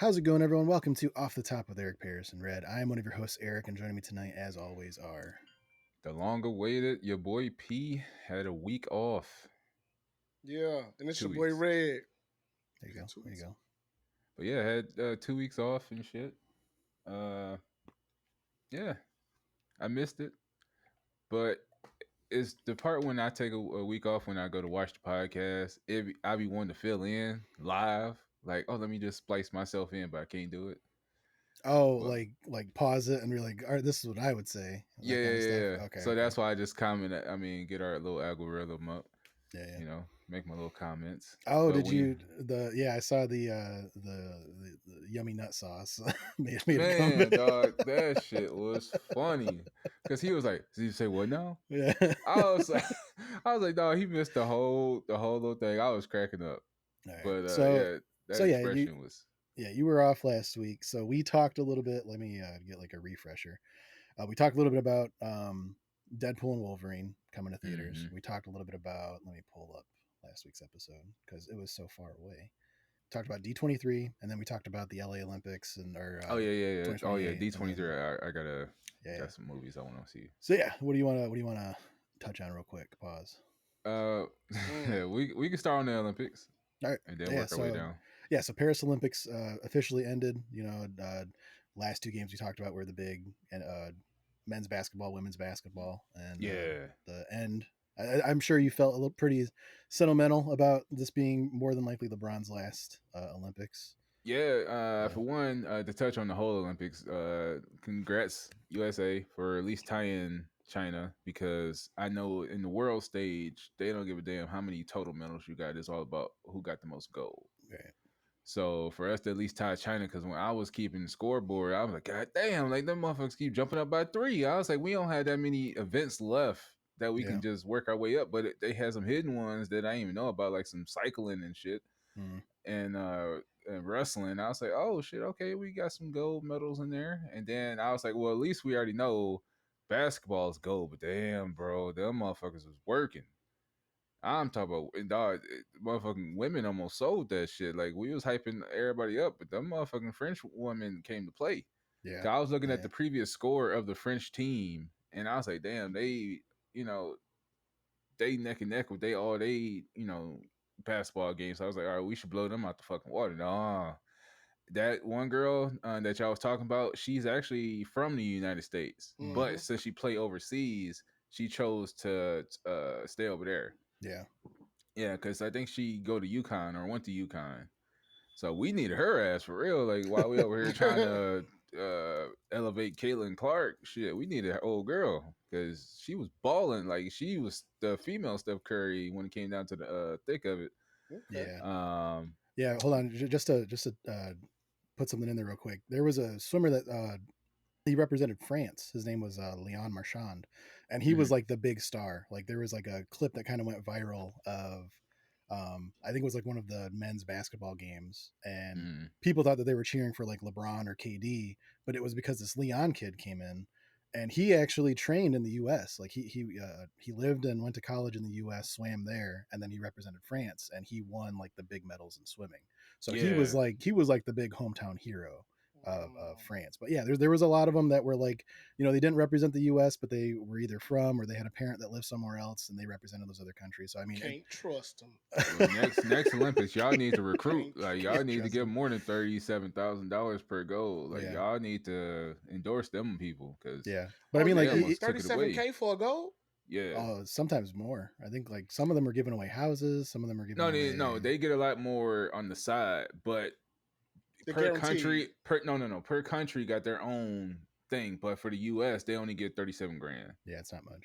How's it going, everyone? Welcome to Off the Top with Eric Paris and Red. I am one of your hosts, Eric, and joining me tonight, as always, are. The long awaited, your boy P had a week off. Yeah, and it's 2 your boy weeks. Red. There you go. There you go. But yeah, had 2 weeks off and shit. Uh, yeah, I missed it. But it's the part when I take a week off when I go to watch the podcast. I be wanting to fill in live. Like, oh, let me just splice myself in, but I can't do it. Oh, But like pause it and be like, all right, this is what I would say. yeah, That kind of yeah, stuff. yeah. Okay. So that's why I just comment. Get our little algorithm up. Yeah. Make my little comments. Oh, But did when you you I saw the yummy nut sauce made a Man, comment. dog, that shit was funny. Cause he was like, "Did you say what now?" Yeah. I was like, dog, he missed the whole little thing. I was cracking up. All right. But So yeah, that so yeah, expression was. you were off last week. So we talked a little bit. Let me get like a refresher. We talked a little bit about Deadpool and Wolverine coming to theaters. Mm-hmm. We talked a little bit about, let me pull up last week's episode because it was so far away. Talked about D23, and then we talked about the LA Olympics and or Oh yeah, yeah, yeah. Oh yeah, 2028. D23. I Yeah. got some movies I want to see. So yeah, what do you want to touch on real quick? Pause. Uh, Mm. we can start on the Olympics All right. and then Yeah. work our way So down. so Paris Olympics officially ended. Last two games we talked about were the big men's basketball, women's basketball, and Yeah, the end. I'm sure you felt a little pretty sentimental about this being more than likely LeBron's last Olympics. yeah. So For one, to touch on the whole Olympics, congrats USA for at least tying China because I know in the world stage they don't give a damn how many total medals you got. It's all about who got the most gold. yeah, So for us to at least tie China, because when I was keeping the scoreboard, I was like, God damn, like them motherfuckers keep jumping up by 3. I was like, we don't have that many events left that we yeah, can just work our way up. But they had some hidden ones that I didn't even know about, like some cycling and shit mm, and wrestling. I was like, oh shit, okay, we got some gold medals in there. And then I was like, well, at least we already know basketball is gold. But damn, bro, them motherfuckers was working. I'm talking about and dog, motherfucking women almost sold that shit. Like we was hyping everybody up, but them motherfucking French women came to play. yeah, 'Cause I was looking at yeah, the previous score of the French team, and I was like, damn, you know, they neck and neck with basketball games. So I was like, all right, we should blow them out the fucking water. Nah, that one girl that y'all was talking about, she's actually from the United States, mm, but since she played overseas, she chose to stay over there. yeah, Yeah, because I think she go to UConn or went to UConn. So we needed her ass for real. Like while we over here trying to elevate Caitlin Clark, shit, we needed her old girl because she was balling. Like she was the female Steph Curry when it came down to the thick of it. Okay. yeah, Um, yeah. Hold on, just to put something in there real quick. There was a swimmer that he represented France. His name was Leon Marchand, and he was mhm. like the big star. Like there was like a clip that kind of went viral of, I think it was like one of the men's basketball games, and Mhm. people thought that they were cheering for like LeBron or KD, but it was because this Leon kid came in, and he actually trained in the U.S. Like he lived and went to college in the U.S., swam there, and then he represented France, and he won like the big medals in swimming. So Yeah, he was like the big hometown hero of Mm. France. But yeah, there was a lot of them that were like, they didn't represent the U.S., but they were either from or they had a parent that lived somewhere else and they represented those other countries. So I mean, Can't trust them. well, next Olympics, y'all need to recruit. Can't Like yeah, y'all trust need to trust give them. more than $37,000 per goal. Like Yeah, y'all need to endorse them people because yeah. But I Oh, mean, you they like, get almost took it away. 37K for a goal? Yeah. sometimes more. I think like some of them are giving away houses, some of them are giving No, away. they get a lot more on the side, but The per guaranteed. country, no, per country got their own thing. But for the U.S., they only get 37 grand. Yeah, it's not much.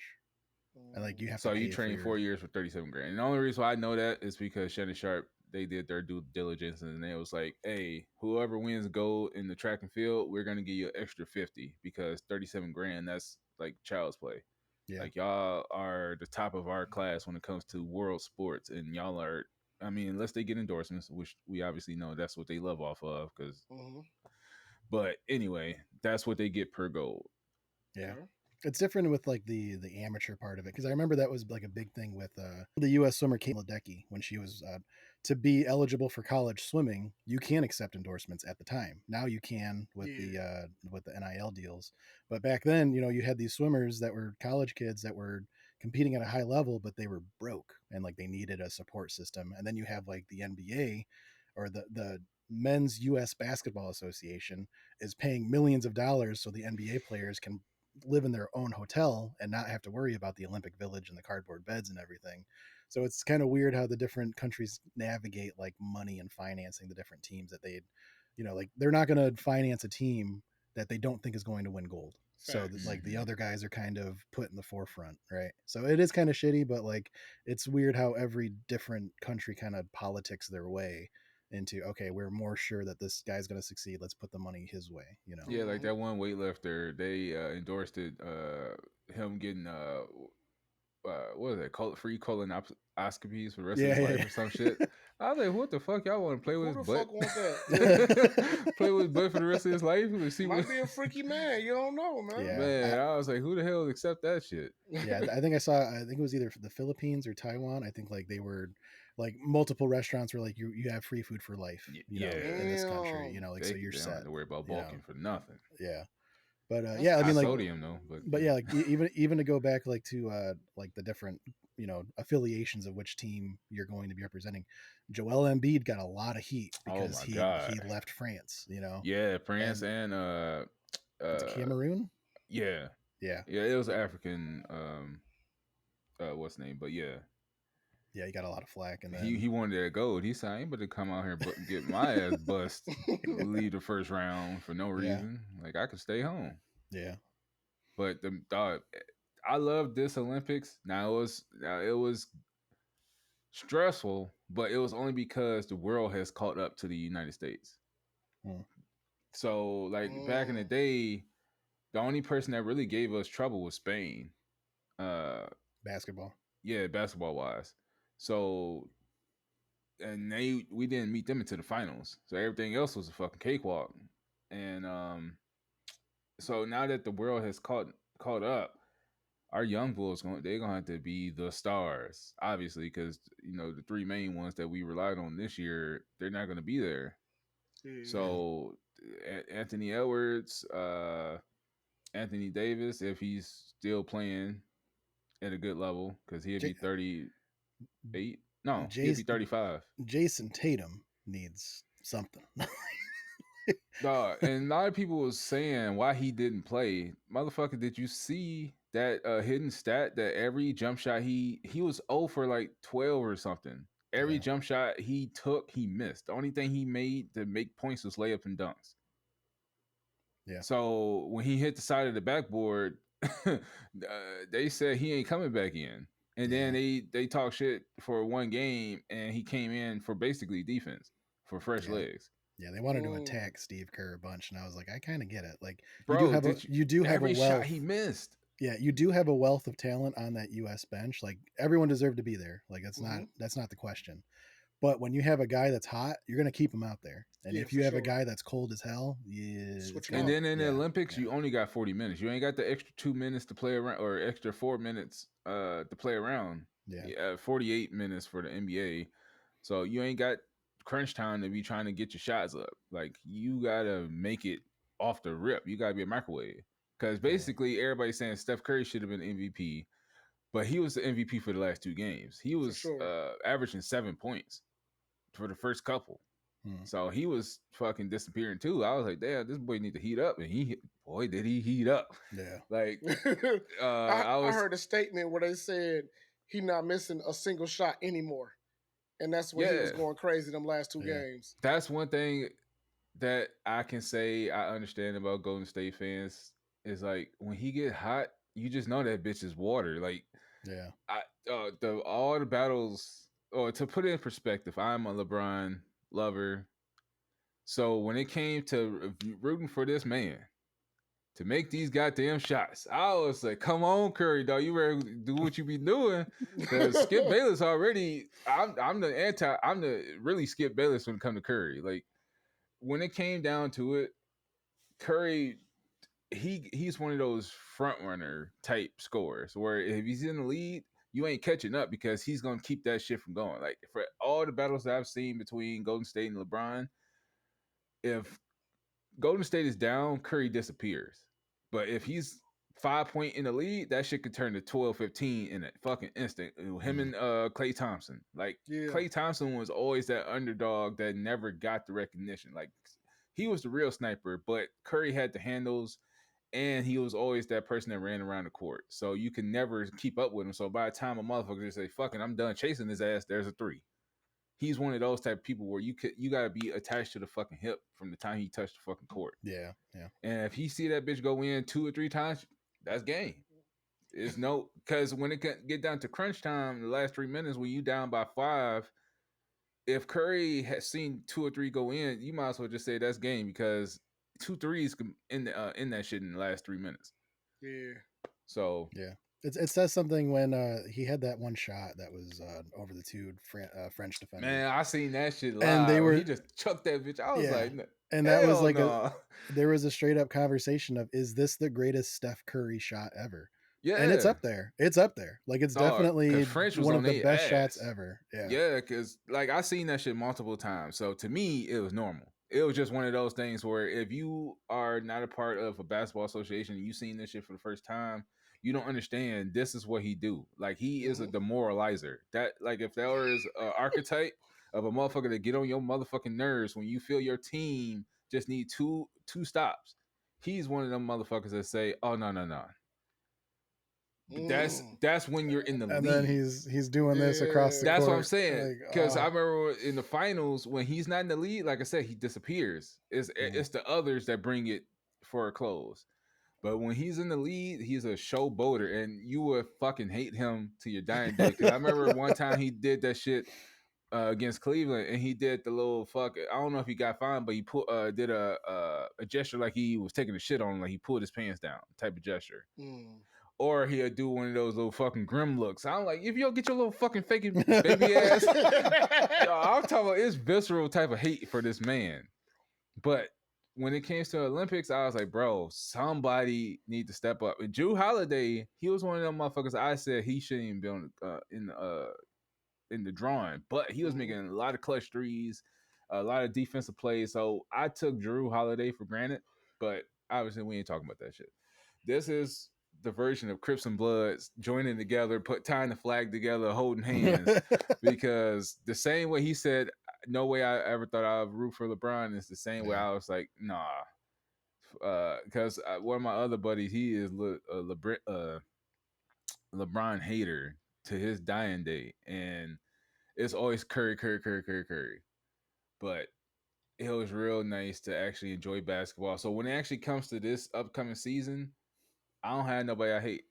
And like you Mm. have to So you pay for train your. 4 years for 37 grand. And the only reason why I know that is because Shannon Sharp they did their due diligence and they was like, hey, whoever wins gold in the track and field, we're gonna give you an extra 50 because 37 grand that's like child's play. Yeah, Like y'all are the top of our class when it comes to world sports, and y'all are. I mean, unless they get endorsements, which we obviously know that's what they love off of. Because, Mm-hmm. but anyway, that's what they get per gold. yeah. Okay. It's different with like the amateur part of it, because I remember that was like a big thing with the U.S. swimmer Kate Ledecky when she was to be eligible for college swimming. You can accept endorsements at the time. Now you can with the NIL deals, but back then, you had these swimmers that were college kids that were competing at a high level, but they were broke and like they needed a support system. And then you have like the NBA or the Men's U.S. Basketball Association is paying millions of dollars so the NBA players can live in their own hotel and not have to worry about the Olympic Village and the cardboard beds and everything. So it's kind of weird how the different countries navigate like money and financing the different teams that like they're not going to finance a team that they don't think is going to win gold. So Facts. like the other guys are kind of put in the forefront, right? So it is kind of shitty, but like it's weird how every different country kind of politics their way into, okay, we're more sure that this guy's going to succeed, let's put the money his way. Yeah, like Mm-hmm. that one weightlifter, they endorsed it. Him getting what is it? Free colonoscopies for the rest of Yeah, his yeah, life yeah. or some shit. I was like, what the fuck? Y'all want to play with Who his the butt? fuck want that? Play with his butt for the rest of his life? Let's see what. Might be a freaky man. You don't know, man. Yeah, Man, I was like, who the hell would accept that shit? yeah. I think it was either the Philippines or Taiwan. I think like they were like multiple restaurants were like you have free food for life, Yeah, in this country, Damn. like so you're they don't have set, to worry about you know. bulking for nothing. Yeah. But That's yeah, I High mean like awesome. sodium though, but but yeah, like even to go back like to like the different affiliations of which team you're going to be representing. Joel Embiid got a lot of heat oh because my he god, left France. yeah, France And and it's Cameroon. yeah, Yeah, yeah, it was African what's the name, but yeah, yeah, he got a lot of flack, and he then he wanted that gold. He said, I ain't about to come out here but get my ass bust, leave the first round for no yeah, reason. Like I could stay home. yeah, But the dog, I love this Olympics. Now it was stressful, but it was only because the world has caught up to the United States. mm, So like back in the Mm. day, the only person that really gave us trouble was Spain. Uh, basketball. yeah, basketball wise. So and we didn't meet them into the finals. So everything else was a fucking cakewalk. And so now that the world has caught up, our young bulls they're gonna have to be the stars, obviously, because the three main ones that we relied on this year, they're not gonna be there. Yeah. Yeah, So Anthony Edwards, Anthony Davis, if he's still playing at a good level, because he'd be J- 38. No, he'd be Jason 35. Jason Tatum needs something. Dog, and a lot of people was saying why he didn't play. Motherfucker, did you see that hidden stat that every jump shot he was 0 for like 12 or something. Every Yeah, jump shot he took, he missed. The only thing he made to make points was layups and dunks. yeah, So when he hit the side of the backboard, they said he ain't coming back in. And then yeah, they talk shit for one game, and he came in for basically defense for fresh yeah. legs. Yeah, they wanted to Mm. attack Steve Kerr a bunch, and I was like, I kind of get it. Like, Bro, did you you do have a every shot wealth. he missed? Yeah, you do have a wealth of talent on that U.S. bench. Like, everyone deserved to be there. Like, Mm-hmm. that's not the question. But when you have a guy that's hot, you're gonna keep him out there. And Yeah, if for you have a sure. guy that's cold as hell, yeah, Switch it's him And gonna up. then in the yeah, Olympics, yeah, you only got 40 minutes. You ain't got the extra 2 minutes to play around, or extra 4 minutes to play around. yeah, 48 minutes for the NBA. So you ain't got crunch time to be trying to get your shots up. Like you gotta make it off the rip. You gotta be a microwave. Because yeah, basically everybody's saying Steph Curry should have been MVP, but he was the MVP for the last two games. He For was sure. averaging 7 points for the first couple. hmm, So he was fucking disappearing too. I was like, damn, this boy need to heat up, and boy, did he heat up. yeah, Like, I I was, heard a statement where they said he not missing a single shot anymore. And that's what he was yeah, going crazy them last two yeah, games. that's one thing that I can say I understand about Golden State fans is like when he get hot, you just know that bitch is water. Like, yeah, I the all the battles, or to put it in perspective, I'm a LeBron lover. So when it came to rooting for this man to make these goddamn shots, I was like, "Come on, Curry, dog, you ready to do what you be doing?" Because Skip Bayless already, I'm the really Skip Bayless when it comes to Curry. Like when it came down to it, Curry he's one of those front runner type scorers where if he's in the lead, you ain't catching up because he's gonna keep that shit from going. Like for all the battles that I've seen between Golden State and LeBron, if Golden State is down, Curry disappears. But if he's 5 point in the lead, that shit could turn to 12, 15 in a fucking instant. Him and Klay Thompson. Like Yeah. Klay Thompson was always that underdog that never got the recognition. Like he was the real sniper, but Curry had the handles and he was always that person that ran around the court. So you can never keep up with him. So by the time a motherfucker just say, fucking, I'm done chasing his ass, there's a three. He's one of those type of people where you gotta be attached to the fucking hip from the time he touched the fucking court. Yeah, yeah. And if he see that bitch go in 2 or 3 times, that's game. It's no because when it get down to crunch time, the last 3 minutes when you down by 5, if Curry has seen 2 or 3 go in, you might as well just say that's game because 2 threes in that shit in the last 3 minutes. Yeah. So yeah, it says something when he had that one shot that was over the two French defenders. man, I seen that shit live. And they were he just chucked that bitch. I was like, and that was like no. there was a straight up conversation of, is this the greatest Steph Curry shot ever? Yeah, and it's up there. It's up there. Like it's definitely French was one on of the best ass. shots ever. Yeah, yeah, because like I seen that shit multiple times. So to me, it was normal. It was just one of those things where if you are not a part of a basketball association and you seen this shit for the first time, you don't understand this is what he do. Like he is a demoralizer. That like if there is an archetype of a motherfucker that get on your motherfucking nerves when you feel your team just need two stops. He's one of them motherfuckers that say, "Oh no. That's when you're in the lead." And then he's doing this across the That's court. what I'm saying. Because Like, I remember in the finals when he's not in the lead, like I said, he disappears. It's the others that bring it for a close. But when he's in the lead, he's a showboater, and you would fucking hate him to your dying day. Because I remember one time he did that shit against Cleveland, and he did the little fuck. I don't know if he got fined, but he did a gesture like he was taking a shit on him, like he pulled his pants down, type of gesture. Or he'll do one of those little fucking grim looks. I'm like, if you don't get your little fucking faking baby ass, I'm talking about it's visceral type of hate for this man. But when it came to Olympics, I was like, bro, somebody need to step up. And Drew Holiday, he was one of them motherfuckers. I said he shouldn't even be on in the drawing, but he was making a lot of clutch threes, a lot of defensive plays. So I took Drew Holiday for granted, but obviously we ain't talking about that shit. This is the version of Crips and Bloods joining together, tying the flag together, holding hands. Because the same way he said, no way I ever thought I would root for LeBron, is the same way I was like, nah. Because one of my other buddies, he is LeBron hater to his dying day. And it's always Curry. But it was real nice to actually enjoy basketball. So when it actually comes to this upcoming season, I don't have nobody I hate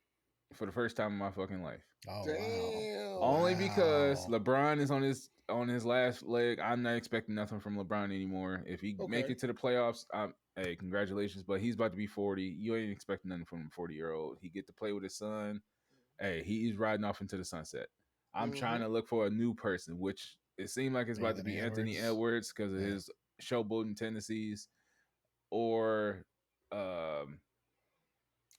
for the first time in my fucking life. Oh, damn. wow. Only because LeBron is on his last leg. I'm not expecting nothing from LeBron anymore. If he make it to the playoffs, hey, congratulations. But he's about to be 40. You ain't expecting nothing from a 40-year-old. He get to play with his son. Hey, he's riding off into the sunset. I'm trying to look for a new person, which it seemed like it's about to be Anthony Edwards because of his showboating tendencies, or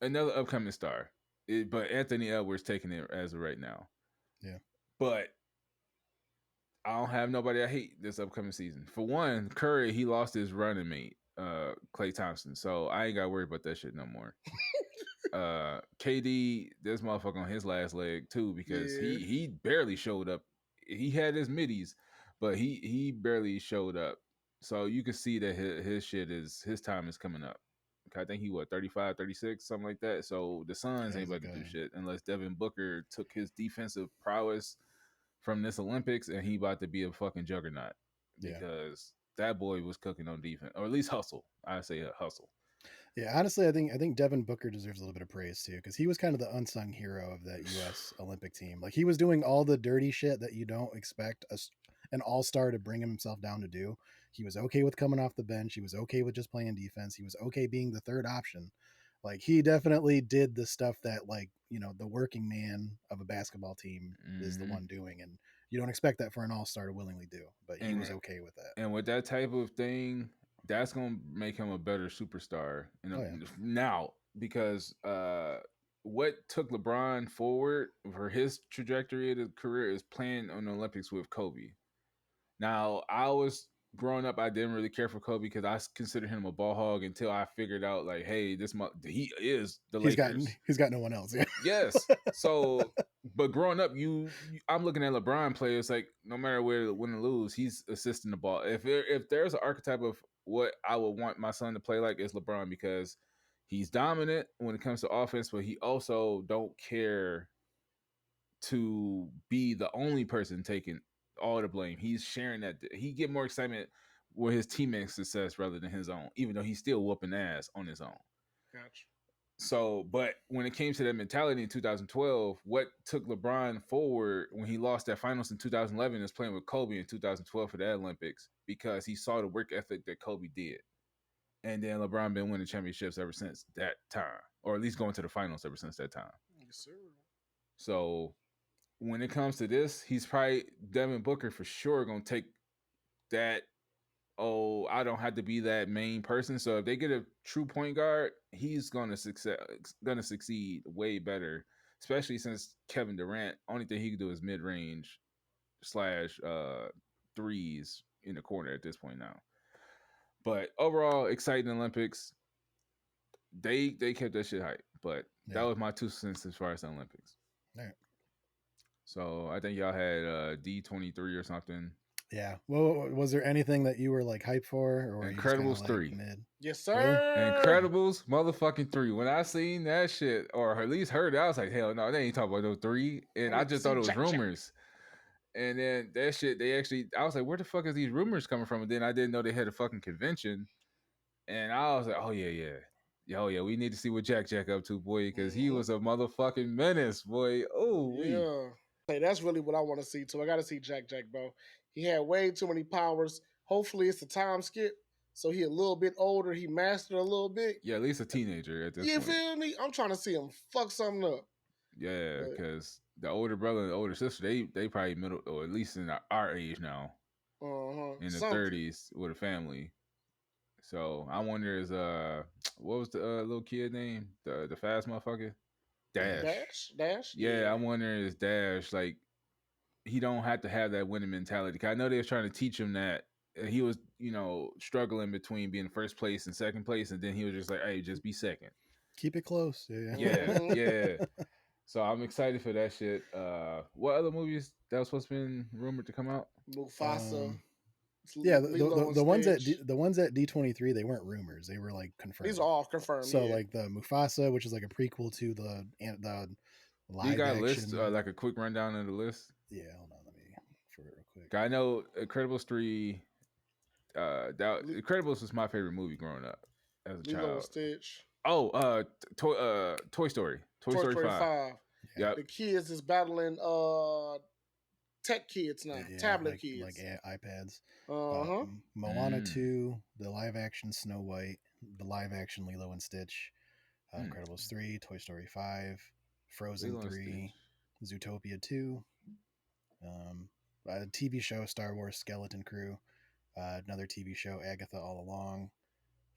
another upcoming star. But Anthony Edwards taking it as of right now. Yeah. But I don't have nobody I hate this upcoming season. For one, Curry, he lost his running mate, Klay Thompson. So I ain't got to worry about that shit no more. KD, this motherfucker on his last leg too, because he barely showed up. He had his middies, but he barely showed up. So you can see that his time is coming up. I think he 35, 36, something like that. So the Suns ain't about to do shit unless Devin Booker took his defensive prowess from this Olympics and he about to be a fucking juggernaut because that boy was cooking on defense, or at least hustle. I say hustle. Yeah, honestly, I think Devin Booker deserves a little bit of praise too, because he was kind of the unsung hero of that U.S. Olympic team. Like he was doing all the dirty shit that you don't expect an all-star to bring himself down to do. He was okay with coming off the bench. He was okay with just playing defense. He was okay being the third option. Like he definitely did the stuff that, like, you know, the working man of a basketball team is the one doing, and you don't expect that for an all-star to willingly do, but he was okay with that. And with that type of thing, that's gonna make him a better superstar Oh yeah. now because what took LeBron forward for his trajectory of the career is playing on the Olympics with Kobe. Now, I was growing up, I didn't really care for Kobe because I considered him a ball hog until I figured out, like, hey, he is the Lakers. He's got no one else. Yeah. Yes. So, but growing up, I'm looking at LeBron play. It's like no matter where win or lose, he's assisting the ball. If there's an archetype of what I would want my son to play like, it's LeBron because he's dominant when it comes to offense, but he also don't care to be the only person taking all the blame. He's sharing that. He get more excitement with his teammates' success rather than his own, even though he's still whooping ass on his own. Gotcha. So, but when it came to that mentality in 2012, what took LeBron forward when he lost that finals in 2011 is playing with Kobe in 2012 for the Olympics because he saw the work ethic that Kobe did. And then LeBron been winning championships ever since that time, or at least going to the finals ever since that time. Yes, sir. So when it comes to this, he's probably Devin Booker for sure gonna take that. Oh, I don't have to be that main person. So if they get a true point guard, he's gonna succeed way better. Especially since Kevin Durant, only thing he can do is mid range slash threes in the corner at this point now. But overall, exciting Olympics. They kept that shit hype. But that was my 2 cents as far as the Olympics. All right. So I think y'all had D23 or something. Yeah. Well, was there anything that you were like hyped for, or were Incredibles you 3? Mid? Yes, sir. Really? Incredibles motherfucking 3. When I seen that shit, or at least heard it, I was like, hell no, they ain't talking about no 3. And I just thought it was rumors. And then that shit, I was like, where the fuck is these rumors coming from? And then I didn't know they had a fucking convention. And I was like, oh yeah. Oh yeah, we need to see what Jack up to, boy, because he was a motherfucking menace, boy. Oh yeah. Hey, that's really what I want to see too. I got to see Jack, bro. He had way too many powers. Hopefully, it's a time skip, so he a little bit older. He mastered a little bit. Yeah, at least a teenager at this point. You feel me? I'm trying to see him fuck something up. Yeah, because the older brother and the older sister, they probably middle, or at least in our age now, in the 30s with a family. So I wonder what was the little kid name? The fast motherfucker? Dash. Yeah, I wonder is Dash like he don't have to have that winning mentality. Cause I know they was trying to teach him that he was struggling between being first place and second place, and then he was just like, hey, just be second. Keep it close. Yeah. So I'm excited for that shit. What other movies that was supposed to be rumored to come out? Mufasa. Yeah, the ones at D23, they weren't rumors; they were like confirmed. These are all confirmed. So like the Mufasa, which is like a prequel to the live. You got a list, like a quick rundown of the list. Yeah, hold on, let me for it real quick. I know Incredibles 3. Incredibles was my favorite movie growing up as a child. Stitch. Oh, Toy Story. Toy Story 5. Yeah. The kids is battling tech kids now, tablet kids, like iPads. Moana 2, the live action Snow White, the live action Lilo and Stitch, Incredibles 3, Toy Story 5, Frozen Lilo 3, Zootopia 2, a TV show Star Wars Skeleton Crew, another TV show Agatha All Along,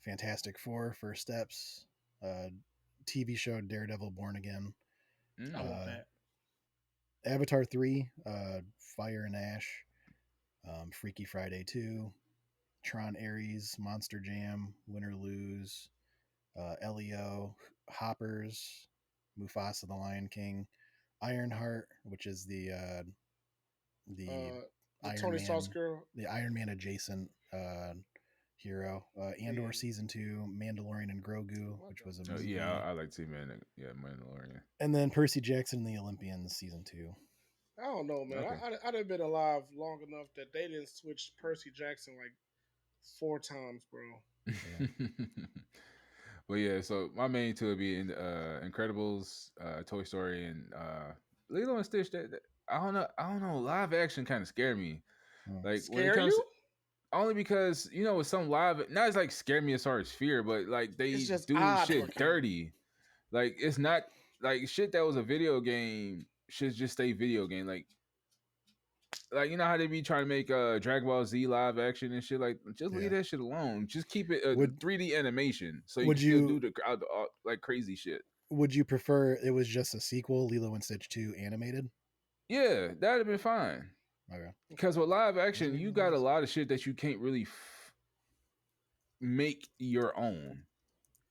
Fantastic Four First Steps, TV show Daredevil Born Again. I want that. Avatar 3, Fire and Ash, Freaky Friday 2, Tron Ares, Monster Jam, Win or Lose, Leo, Hoppers, Mufasa the Lion King, Ironheart, which is the Iron Tony Man, Stark's girl, the Iron Man adjacent hero. Andor season 2, Mandalorian and Grogu, which was a movie. I like to see Mandalorian. And then Percy Jackson and the Olympians season 2. I don't know, man. Okay. I'd have been alive long enough that they didn't switch Percy Jackson like 4 times, bro. Yeah. But yeah, so my main two would be in Incredibles, Toy Story, and Lilo and Stitch. I don't know. Live action kind of scare me. Like scare when it comes, only because with some live, not as like scare me as far as fear, but like they do shit dirty. Like it's not like shit that was a video game should just stay video game. Like like, you know how they be trying to make Dragon Ball Z live action and shit, like, just leave that shit alone. Just keep it Would 3D animation so you would can still you do the like crazy shit. would you prefer it was just a sequel, Lilo and Stitch 2 animated? Yeah, that'd have been fine. Okay. Because with live action, you got a lot of shit that you can't really make your own,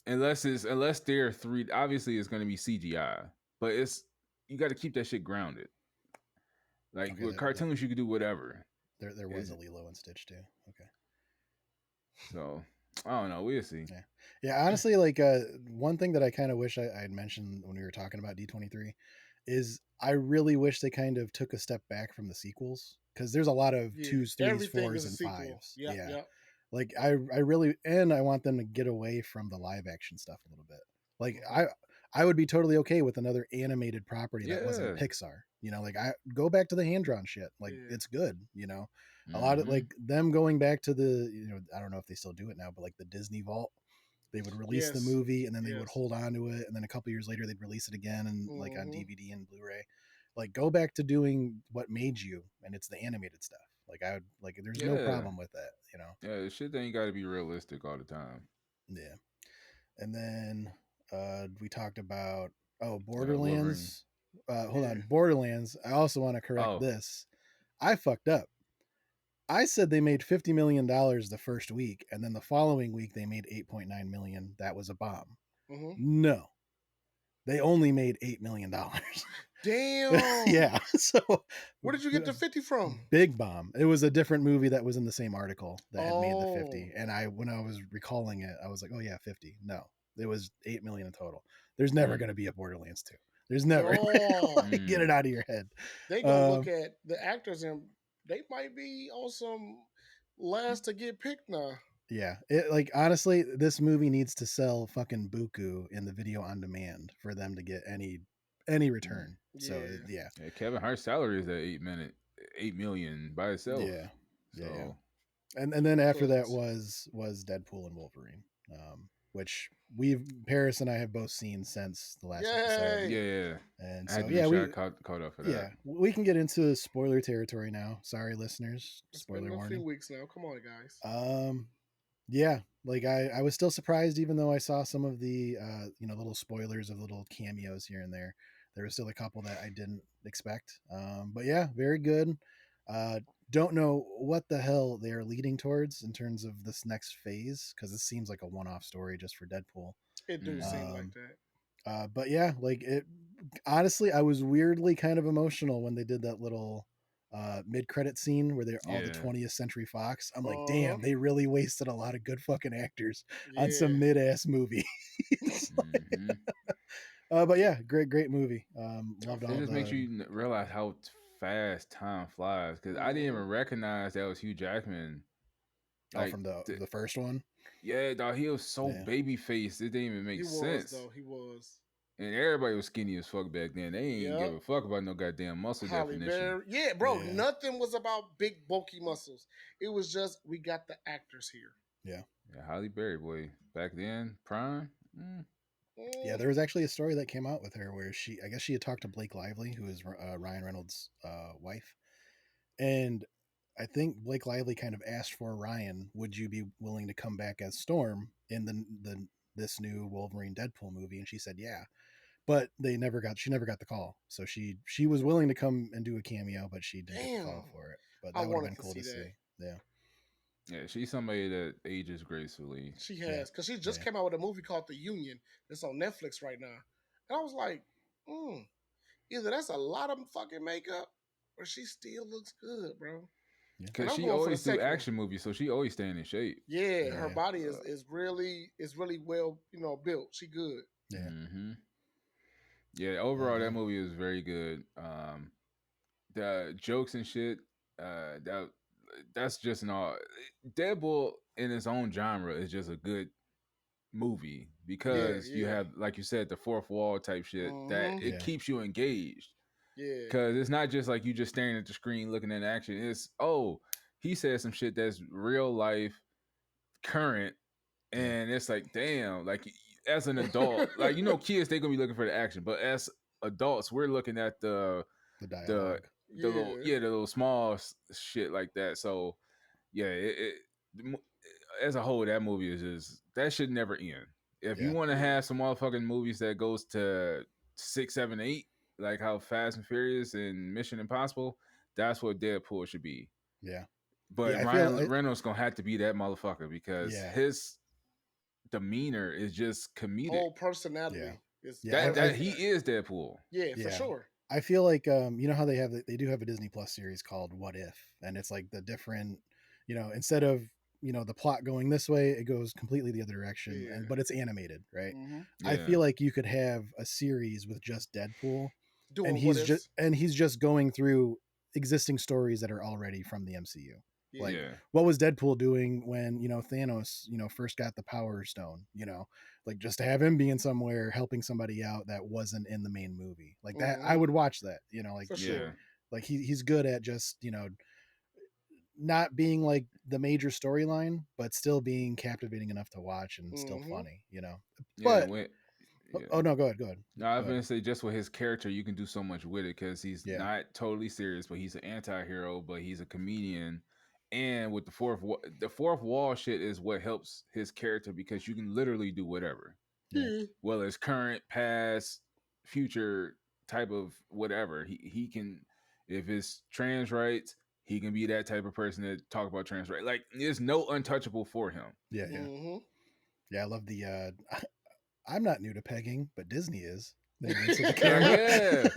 unless they're 3. Obviously, it's going to be CGI, but you got to keep that shit grounded. Like Okay, with cartoons, you could do whatever. There was a Lilo and Stitch too. Okay. So I don't know. We'll see. Yeah. Honestly, like one thing that I kind of wish I had mentioned when we were talking about D23 is I really wish they kind of took a step back from the sequels, because there's a lot of 2s, 3s, everything 4s, is a and sequel. 5s. Yeah. Like I really, and I want them to get away from the live action stuff a little bit. Like I would be totally okay with another animated property that wasn't Pixar. You know, like I go back to the hand drawn shit. Like it's good. You know, a lot of like them going back to the, you know, I don't know if they still do it now, but like the Disney Vault, they would release the movie and then they would hold on to it, and then a couple years later they'd release it again and like on DVD and Blu-ray. Like go back to doing what made you, and it's the animated stuff. Like I would like, there's no problem with that, you know. Yeah, the shit ain't got to be realistic all the time. Yeah. And then we talked about Borderlands. Hold on, Borderlands. I also want to correct this. I fucked up. I said they made $50 million the first week, and then the following week they made 8.9 million. That was a bomb. No, they only made $8 million. Damn. Yeah. So where did you get the 50 from? Big bomb. It was a different movie that was in the same article that had made the 50. And when I was recalling it, I was like, oh yeah, 50. No, it was 8 million in total. There's never going to be a Borderlands 2. There's never. Like, get it out of your head. They gonna look at the actors and they might be on some last to get picked now. Yeah, it, like honestly, this movie needs to sell fucking buku in the video on demand for them to get any return. So yeah, Kevin Hart's salary is at 8 million by itself. Yeah, so. Yeah. And then after that was Deadpool and Wolverine, which Paris and I have both seen since the last episode. Yeah. And so we caught up for that. Yeah, we can get into spoiler territory now. Sorry, listeners. Spoiler warning. It's been a few weeks now. Come on, guys. Yeah, like I was still surprised, even though I saw some of the little spoilers of little cameos here and there. There was still a couple that I didn't expect. But yeah, very good. Don't know what the hell they are leading towards in terms of this next phase, because this seems like a one-off story just for Deadpool. It do seem like that. But yeah, like it. Honestly, I was weirdly kind of emotional when they did that little mid-credit scene where they're all the 20th Century Fox. I'm like, damn, they really wasted a lot of good fucking actors on some mid-ass movie. But yeah, great movie. Loved all. It just makes you realize how fast time flies, because I didn't even recognize that was Hugh Jackman. Like, from the first one. Yeah, dog, he was so baby faced. It didn't even make sense. He was. And everybody was skinny as fuck back then. They ain't give a fuck about no goddamn muscle definition. Yeah, bro. Yeah. Nothing was about big, bulky muscles. It was just, we got the actors here. Yeah. Yeah, Halle Berry, boy. Back then, prime. Yeah, there was actually a story that came out with her where I guess she had talked to Blake Lively, who is Ryan Reynolds' wife. And I think Blake Lively kind of asked for Ryan, would you be willing to come back as Storm in this new Wolverine Deadpool movie? And she said, yeah. But she never got the call. So she was willing to come and do a cameo, but she didn't get the call for it. But that would have been cool to see. Yeah. Yeah, she's somebody that ages gracefully. She has, because she just came out with a movie called The Union. It's on Netflix right now. And I was like, either that's a lot of fucking makeup or she still looks good, bro. Because she always do action movies, so she always staying in shape. Yeah, her body is really well, built. She good. Yeah. Mm-hmm. Yeah, overall that movie was very good. The jokes and shit, that's just an all. Deadpool in its own genre is just a good movie, because you have, like you said, the fourth wall type shit that it keeps you engaged. Yeah, because it's not just like you just staring at the screen looking at action. It's he said some shit that's real life, current, and it's like, damn, like as an adult, like kids, they're gonna be looking for the action, but as adults, we're looking at the dialogue. Yeah. the little small shit like that. So yeah, as a whole, that movie is just that should never end. If you Yeah. want to Yeah. have some motherfucking movies that goes to 6, 7, 8, like how Fast and Furious and Mission Impossible, that's what Deadpool should be. Yeah. But Yeah. I feel Ryan it, Reynolds gonna have to be that motherfucker because yeah. his demeanor is just comedic. Whole Yeah. personality is Yeah. That perfect for he that. is Deadpool. Yeah, for Yeah. sure. I feel like you know how they do have a Disney Plus series called What If, and it's like the different, instead of the plot going this way, it goes completely the other direction, Yeah. and but it's animated, right? Mm-hmm. I Yeah, feel like you could have a series with just Deadpool, and Doing what he's just ifs. and he's just going through existing stories that are already from the MCU. Like, Yeah. yeah, what was Deadpool doing when Thanos first got the Power Stone? Like, just to have him being somewhere helping somebody out that wasn't in the main movie, like that, I Mm-hmm. would watch that. Like, For yeah. sure. he's good at just not being like the major storyline, but still being captivating enough to watch and still Mm-hmm. funny. Yeah, But when oh, yeah. oh, no, go ahead, go ahead, No, I go was ahead. gonna say just with his character, you can do so much with it because he's Yeah, not totally serious, but he's an anti-hero, but he's a comedian. And with the fourth wall shit is what helps his character because you can literally do whatever. yeah, Yeah. Well, it's current, past, future type of whatever. He can, if it's trans rights, he can be that type of person that talk about trans rights. Like there's no untouchable for him. yeah, yeah, Mm-hmm. yeah. I love the I'm not new to pegging, but Disney is. They winks at the Hell camera. yeah.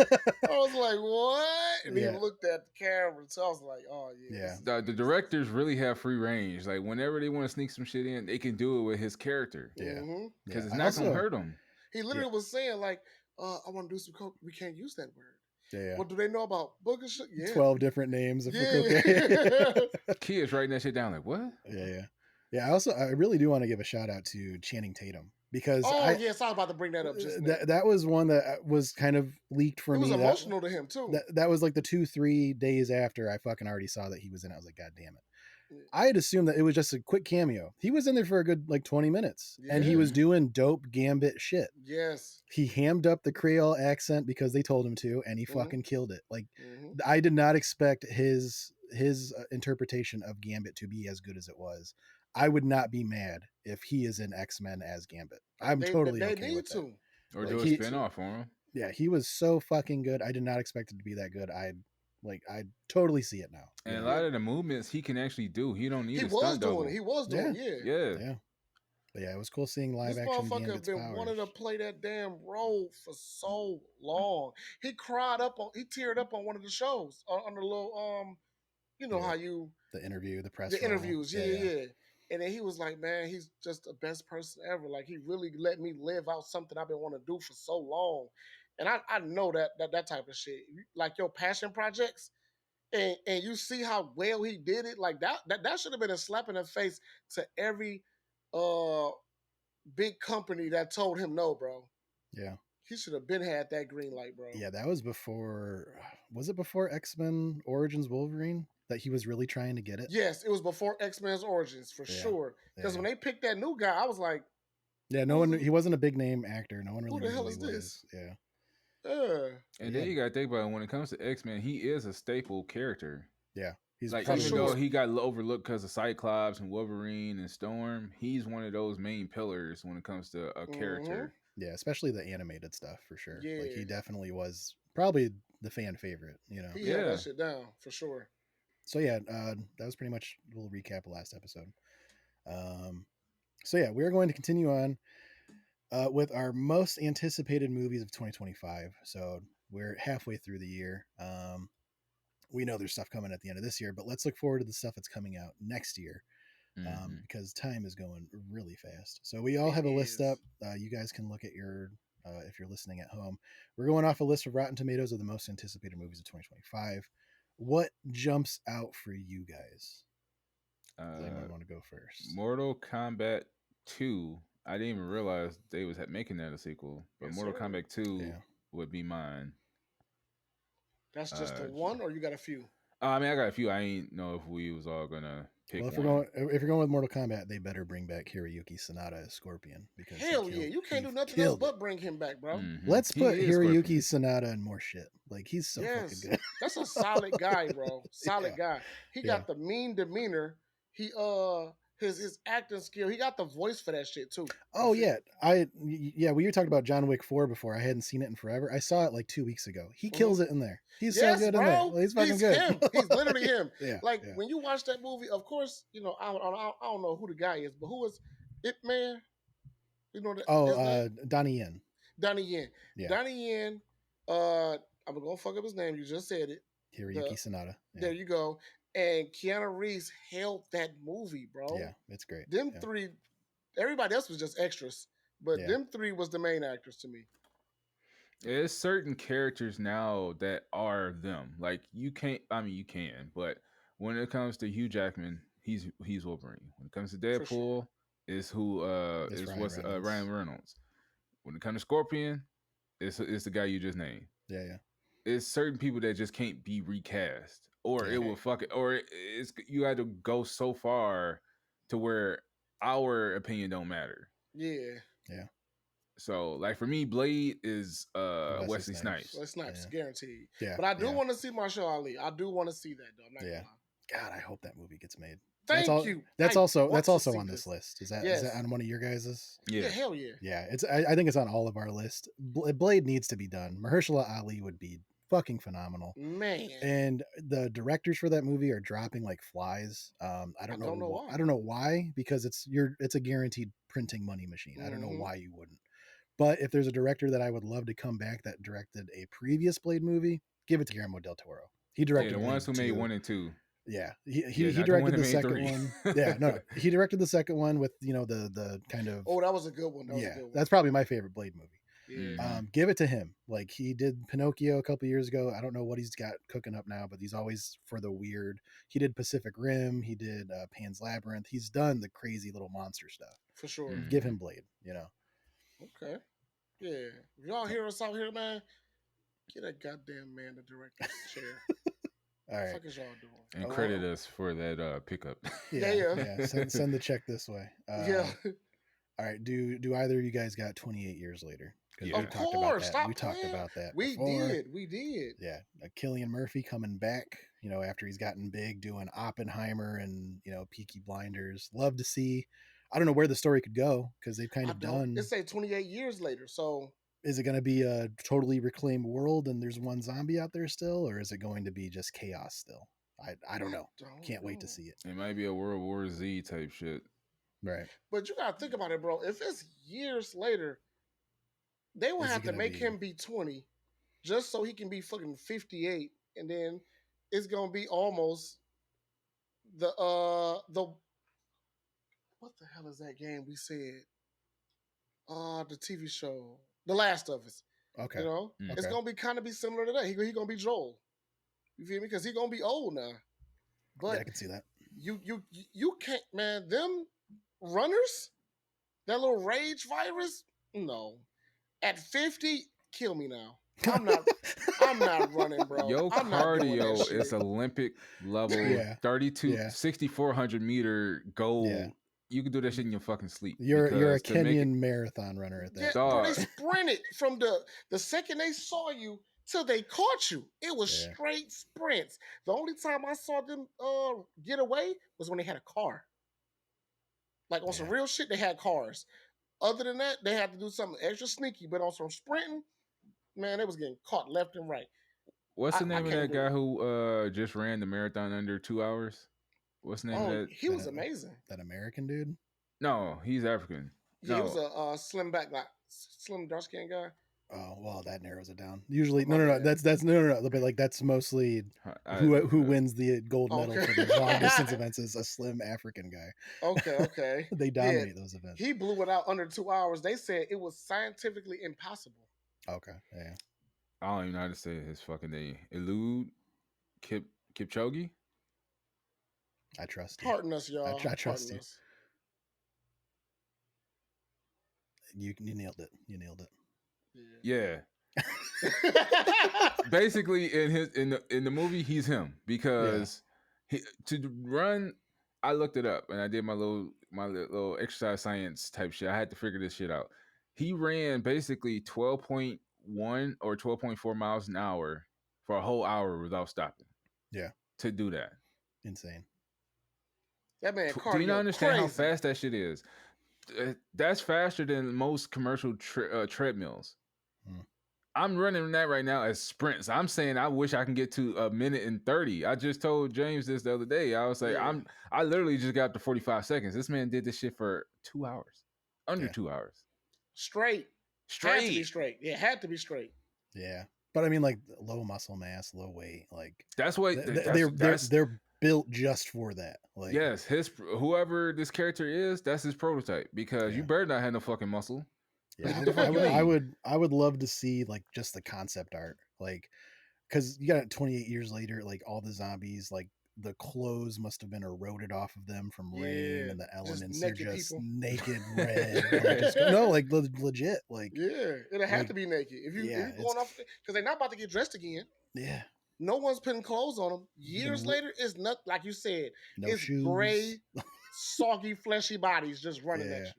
I was like, what? And he Yeah, looked at the camera. So I was like, oh yeah, this yeah, is The directors really have free range. Like whenever they want to sneak some shit in, they can do it with his character yeah, Mm-hmm. yeah. because it's I not gonna also, hurt him. He yeah, literally was saying like, I want to do some coke. We can't use that word. yeah, yeah. What do they know about booger shit? Yeah. 12 different names for cocaine. Yeah. Kids writing that shit down like what? Yeah, yeah, yeah. I really do want to give a shout out to Channing Tatum because Oh yes, I was about to bring that up just now. that was one that was kind of leaked for It was me. That emotional to him too. that was like the 2-3 days after I fucking already saw that he was in it. I was like, God damn it. Yeah. I had assumed that it was just a quick cameo. He was in there for a good like 20 minutes and he Yeah. was doing dope Gambit shit. Yes. He hammed up the Creole accent because they told him to, and he Mhm. fucking killed it. Like, Mm-hmm. I did not expect his interpretation of Gambit to be as good as it was. I would not be mad if he is in X-Men as Gambit. I'm totally They okay need with that. to. Or Like, do a Need spin to. off for him. yeah, he was so fucking good. I did not expect it to be that good. I totally see it now. And a Yeah. lot of the movements he can actually do. He don't need He a was stunt doing double. it. He was Yeah, doing it. Yeah. Yeah. yeah, but yeah, it was cool seeing live This action motherfucker Gambit's been wanting to powers. play that damn role for so long. He teared up on one of the shows on the little you know Yeah, how you the interview, the press the roll. interviews, yeah, Yeah, yeah, yeah, yeah. And then he was like, man, he's just the best person ever. Like he really let me live out something I've been wanting to do for so long. And I know that type of shit. Like your passion projects, and you see how well he did it. Like that should have been a slap in the face to every uh big company that told him no, bro. yeah. He should have been had that green light, bro. Yeah, that was before. Was it before X-Men Origins Wolverine that he was really trying to get it? Yes, it was before X-Men's Origins for Yeah, sure. Because yeah, when they picked that new guy, I was like, yeah. No one. who's He wasn't a big name actor. No one who really the knew hell who he is this? was. Yeah, And yeah, then you gotta think about it, when it comes to X-Men, he is a staple character. yeah. He's Like For probably even the though most. sure. he got overlooked because of Cyclops and Wolverine and Storm, he's one of those main pillars when it comes to a Mm-hmm. character. Yeah, especially the animated stuff for sure. Like Yeah. he definitely was probably the fan favorite. He held that Yeah. shit down for sure. So yeah, that was pretty much a little recap of last episode. Um, so yeah, we're going to continue on with our most anticipated movies of 2025. So we're halfway through the year. We know there's stuff coming at the end of this year, but let's look forward to the stuff that's coming out next year Hmm. because time is going really fast. So we all It have a list is. up. You guys can look at your, if you're listening at home. We're going off a list of Rotten Tomatoes of the most anticipated movies of 2025. What jumps out for you guys? Does anyone want to go first? Mortal Kombat 2. I didn't even realize they was making that a sequel, but Yes, Mortal sir. Kombat 2 Yeah. would be mine. That's just the Uh, one, or you got a few? I mean, I got a few. I ain't know if we was all gonna pick Well, if one. you're going with Mortal Kombat, they better bring back Hiroyuki Sanada as Scorpion because Hell yeah, you can't he do nothing else killed it. but bring him back, bro. Let's He put is Hiroyuki Scorpion. Sanada in more shit. Like he's so fucking Yes, good. that's a solid guy, bro. Solid guy. He Yeah. got the mean demeanor. He his acting skill. He got the voice for that shit too. Oh yeah, we were talking about John Wick 4 before. I hadn't seen it in forever. I saw it like 2 weeks ago. He kills it in there. He's so Yes, good in there. bro. Well, he's fucking He's good. him. He's literally him. Yeah, Like yeah. when you watch that movie, of course, you know I don't know who the guy is, but who is it, man? You know his name? Donnie Yen. Donnie Yen. Yeah. Donnie Yen. I'm gonna fuck up his name. You just said it. Hiroyuki Sanada. Yeah. There you go. And Keanu Reeves held that movie, bro. Yeah, it's great. Them three. Everybody else was just extras, but them three was the main actors to me. There's certain characters now that are them. Like you can't. I mean, you can, but when it comes to Hugh Jackman, he's Wolverine. When it comes to Deadpool, is who It's is Ryan what's Reynolds. Ryan Reynolds. When it comes to Scorpion, it's the guy you just named. Yeah. It's certain people that just can't be recast, or it will fuck it, or it's you had to go so far to where our opinion don't matter. Yeah. So, like for me, Blade is Wesley Snipes. Wesley Snipes, guaranteed. Yeah. But I do want to see Marshall Ali. I do want to see that though. I'm not gonna lie. God, I hope that movie gets made. Thank you. That's also on this list. Is that on one of your guys's? Yeah, hell yeah. Yeah, it's. I think it's on all of our list. Blade needs to be done. Mahershala Ali would be fucking phenomenal, man. And the directors for that movie are dropping like flies. I don't know why. I don't know why, because it's a guaranteed printing money machine. I don't know why you wouldn't. But if there's a director that I would love to come back that directed a previous Blade movie, give it to Guillermo del Toro. He directed the ones who made 1 and 2. Yeah, he directed the second one. Yeah, no, he directed the second one with the kind of. Oh, that was a good one. That's probably my favorite Blade movie. Yeah. Give it to him. Like he did Pinocchio a couple years ago. I don't know what he's got cooking up now, but he's always for the weird. He did Pacific Rim. He did Pan's Labyrinth. He's done the crazy little monster stuff. For sure. Give him Blade. Okay. Yeah. If y'all hear us out here, man, get that goddamn man the director's chair. All right. What the fuck is y'all doing? And credit us for that pickup. Yeah. Send the check this way. Yeah. All right. Do either of you guys got 28 years later? Yeah. Of course. Stop We talked about that. We did. Yeah. Cillian Murphy coming back, after he's gotten big, doing Oppenheimer and, Peaky Blinders. Love to see. I don't know where the story could go because they've kind of done. It's say 28 years later. So is it going to be a totally reclaimed world and there's one zombie out there still, or is it going to be just chaos still? I don't know. Can't wait to see it. It might be a World War Z type shit. Right. But you gotta think about it, bro. If it's years later, they will have to make him be 20 just so he can be fucking 58, and then it's gonna be almost the what the hell is that game we said? The TV show, The Last of Us. Okay. It's gonna be kind of be similar to that. He gonna be Joel. You feel me? Because he gonna be old now. But I can see that. You can't, man. Them runners, that little rage virus. No, at 50, kill me now. I'm not running, bro. Your cardio is Olympic level, 6,400 meter goal. Yeah. You can do that shit in your fucking sleep. You're a Kenyan marathon runner at that. Yeah, bro, they sprinted from the second they saw you till they caught you. It was straight sprints. The only time I saw them get away was when they had a car. Like on some real shit, they had cars. Other than that, they had to do something extra sneaky. But on some sprinting, man, they was getting caught left and right. What's the name of that guy who just ran the marathon under 2 hours? What's the name of that? He was amazing. That American dude? No, he's African. Yeah, he was a slim back, like slim dark skinned guy. Oh well, that narrows it down. Usually, no. That's no. But like that's mostly who wins the gold medal for the long distance events is a slim African guy. Okay. They dominate those events. He blew it out under 2 hours. They said it was scientifically impossible. Okay, yeah. I don't even know how to say his fucking name. Eliud Kipchoge. I trust you. Pardon us, y'all. I trust you. You nailed it. You nailed it. Yeah. Basically, in the movie, he's him because to run. I looked it up and I did my little exercise science type shit. I had to figure this shit out. He ran basically 12.1 or 12.4 miles an hour for a whole hour without stopping. Yeah. To do that, insane. That man do you not cardio understand crazy. how fast that shit is? That's faster than most commercial treadmills. Mm. I'm running that right now as sprints. I'm saying I wish I can get to a minute and 30. I just told James this the other day. I was like, Yeah. I literally just got up to 45 seconds. This man did this shit for 2 hours. Under 2 hours. Straight. Had to be straight. Yeah, had to be straight. Yeah. But I mean, like low muscle mass, low weight, like that's what they're built just for that. Like, yes, whoever this character is, that's his prototype because you better not have no fucking muscle. Yeah, What the fuck you mean? I would love to see like just the concept art, like, because you got 28 years later, like all the zombies, like the clothes must have been eroded off of them from rain and the elements. They're just people. naked red. Like, no, like legit. Like, yeah, it'll have to be naked if you going off because they're not about to get dressed again. Yeah, no one's putting clothes on them. Years later, it's not like you said. No it's shoes. Gray, soggy, fleshy bodies just running at you.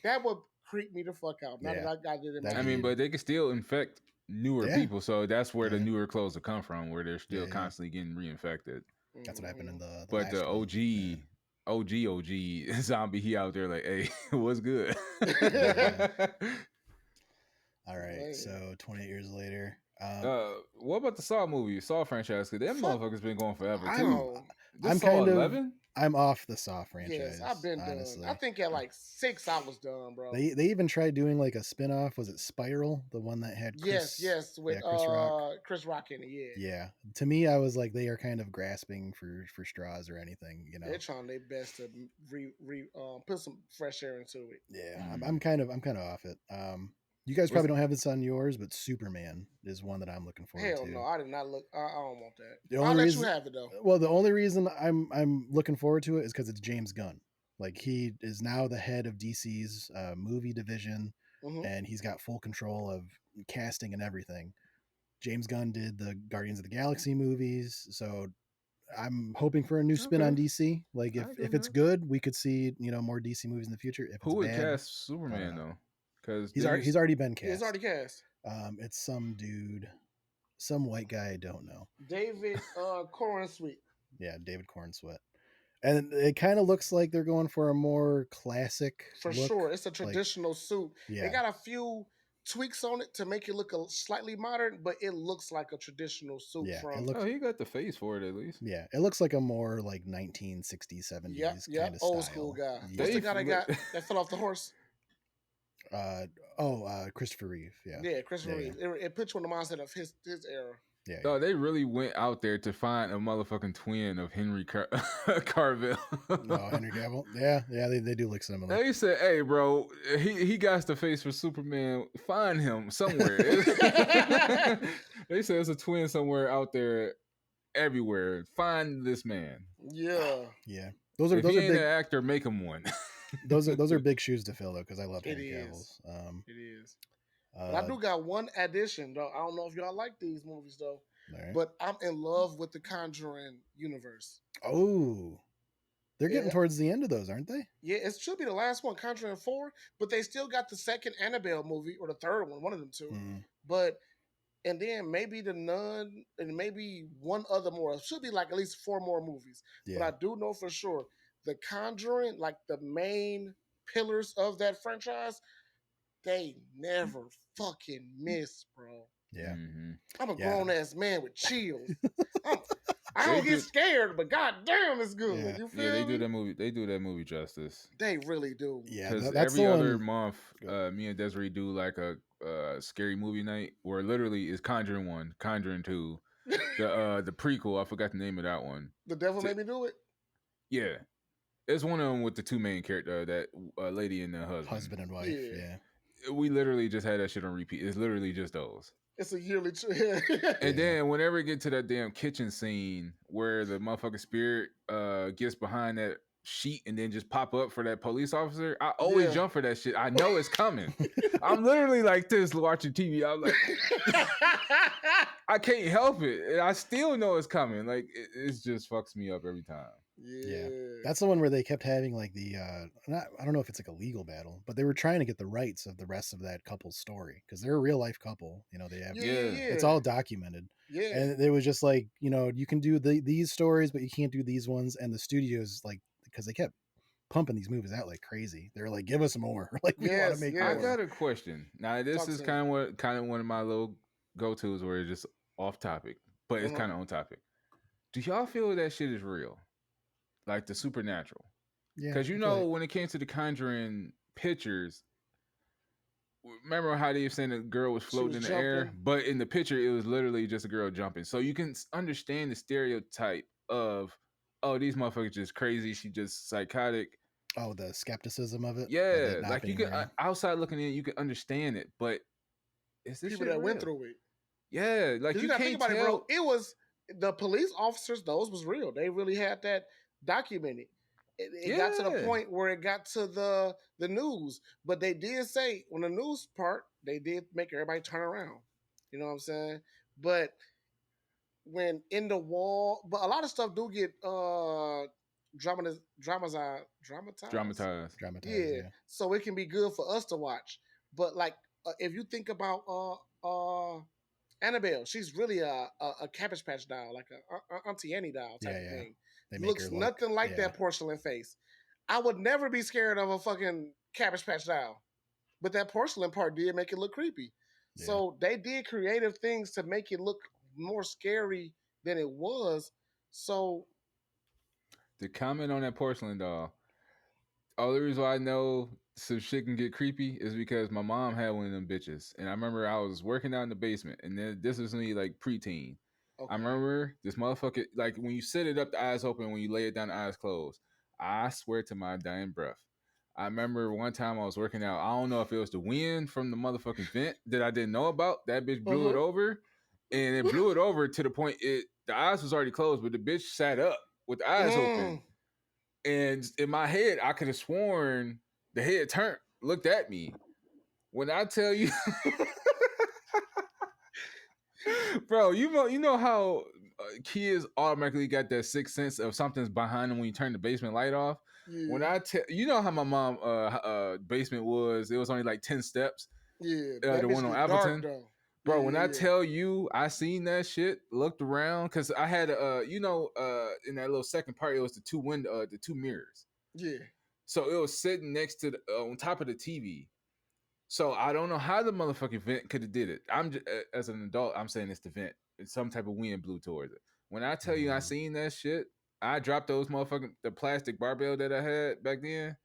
That would creep me the fuck out. Now that I got it in my I mean, but they can still infect newer people, so that's where the newer clothes will come from, where they're still constantly getting reinfected. That's what happened in the but the OG zombie, he out there like, hey, what's good? All right, so 28 years later. What about the Saw movie, Saw franchise? Because them motherfuckers been going forever too. I'm kind 11? I'm off the Saw franchise. Yes, I've been honestly. Done. I think at like 6, I was done, bro. They even tried doing like a spinoff. Was it Spiral, the one that had Chris? Yes, with Chris Rock in it. Yeah. To me, I was like, they are kind of grasping for straws or anything. You know, they're trying their best to put some fresh air into it. Yeah, I'm kind of off it. You guys probably don't have this on yours, but Superman is one that I'm looking forward to. Hell no, I did not look. I don't want that. I'll let you have it though. Well, the only reason I'm looking forward to it is because it's James Gunn. Like, he is now the head of DC's movie division, and he's got full control of casting and everything. James Gunn did the Guardians of the Galaxy movies, so I'm hoping for a new spin on DC. Like, if it's good, we could see more DC movies in the future. If who would cast Superman though? Because he's already been cast. He's already cast. It's some dude, some white guy I don't know. David Cornsweet. Yeah, David Cornsweet. And it kind of looks like they're going for a more classic. For look. Sure, it's a traditional suit. Yeah. They got a few tweaks on it to make it look slightly modern, but it looks like a traditional suit. Yeah, he got the face for it at least. Yeah, it looks like a more like 1960s, 70s kind of old style. School guy. What's the guy that fell off the horse? Christopher Reeve. Yeah, Christopher Reeve. It puts you on the mindset of his era. Yeah, no, they really went out there to find a motherfucking twin of Henry Cavill. No, Henry Cavill. Yeah, they do look similar. They said, "Hey, bro, he got the face for Superman. Find him somewhere." They said there's a twin somewhere out there, everywhere. Find this man. Yeah. Those are big, an actor, make him one. those are big shoes to fill though, because I love Henry Cavill's. It is. But I do got one addition though. I don't know if y'all like these movies though, but I'm in love with the Conjuring universe. Oh, they're getting towards the end of those, aren't they? Yeah, it should be the last one, Conjuring 4, but they still got the second Annabelle movie or the third one of them two. But and then maybe the Nun and maybe one other more. It should be like at least 4 more movies. But I do know for sure the Conjuring, like the main pillars of that franchise, they never fucking miss, bro. Yeah. I'm a grown ass man with chills. I don't get scared, but goddamn, it's good. Yeah. You feel they me? do that movie. They do that movie justice. They really do. Yeah, because every other month, me and Desiree do like a scary movie night where literally is Conjuring 1, Conjuring 2, the prequel. I forgot the name of that one. The Devil Made Me Do It. Yeah, it's one of them with the 2 main character, that lady and the husband and wife. Yeah. We literally just had that shit on repeat. It's literally just those. It's a yearly. And then whenever we get to that damn kitchen scene where the motherfucking spirit gets behind that sheet and then just pop up for that police officer, I always Yeah. jump for that shit. I know it's coming. I'm literally like this watching TV. I'm like, I can't help it. And I still know it's coming. Like it just fucks me up every time. Yeah. Yeah. That's the one where they kept having like the I don't know if it's like a legal battle, but they were trying to get the rights of the rest of that couple's story because they're a real life couple. You know, they have Yeah. it's all documented. Yeah. And it was just like, you know, you can do these stories, but you can't do these ones. And the studios, like, because they kept pumping these movies out like crazy, they're like, give us more. Like, we want to Yes, make I yes. more. got a question. Now this Talk is to me. kind of one of my little go-tos where it's just off topic, but it's Uh-huh. kind of on topic. Do y'all feel that shit is real? Like the supernatural? Yeah. Because you I feel know, like- when it came to the Conjuring pictures, remember how they were saying the girl was She floating was in the air, jumping. but in the picture it was literally just a girl jumping. So you can understand the stereotype of, oh, these motherfuckers just crazy. She just psychotic. oh, the skepticism of it Yeah, not like you being can real. outside looking in, you can understand it, but is this People shit that went real? through it. Yeah, like Because you you gotta think can't about it, bro. tell. It was the police officers, those was real. They really had that documented. It got to the Yeah, point where it got to the news. But they did say on the news part, they did make everybody turn around. You know what I'm saying? But when in the wall, but a lot of stuff do get dramatized. dramatized. Dramatized, Yeah, yeah. so it can be good for us to watch. But like, if you think about Annabelle, she's really a Cabbage Patch doll, like a Auntie Annie doll type Yeah, of yeah. thing. They make her Looks look, nothing like yeah, that porcelain face. I would never be scared of a fucking Cabbage Patch doll, but that porcelain part did make it look creepy. yeah. So they did creative things to make it look more scary than it was. So To comment on that porcelain doll, all the reason why I know some shit can get creepy is because my mom had one of them bitches, and I remember I was working out in the basement, and then this was me like preteen. I okay, remember this motherfucker, like when you sit it up, the eyes open, when you lay it down, the eyes closed. I swear to my dying breath. I remember one time I was working out. I don't know if it was the wind from the motherfucking vent that I didn't know about. That bitch blew it uh-huh. over, and it blew it over to the point the eyes was already closed, but the bitch sat up with the eyes open. Mm. And in my head, I could have sworn the head turned, looked at me. When I tell you, bro, you know how kids automatically got that sixth sense of something's behind them when you turn the basement light off. When Yeah, I tell you know how my mom basement was, it was only like 10 steps. yeah, that The bitch one on get dark Appleton. though. Yeah, Bro, when I yeah, tell you I seen that shit, looked around, because I had in that little second part, it was the two mirrors. yeah, yeah. So it was sitting next to on top of the TV. So I don't know how the motherfucking vent could have did it. I'm just, as an adult, I'm saying it's the vent. It's some type of wind blew towards it. When I tell you I seen that shit, I dropped those motherfucking the plastic barbell that I had back then.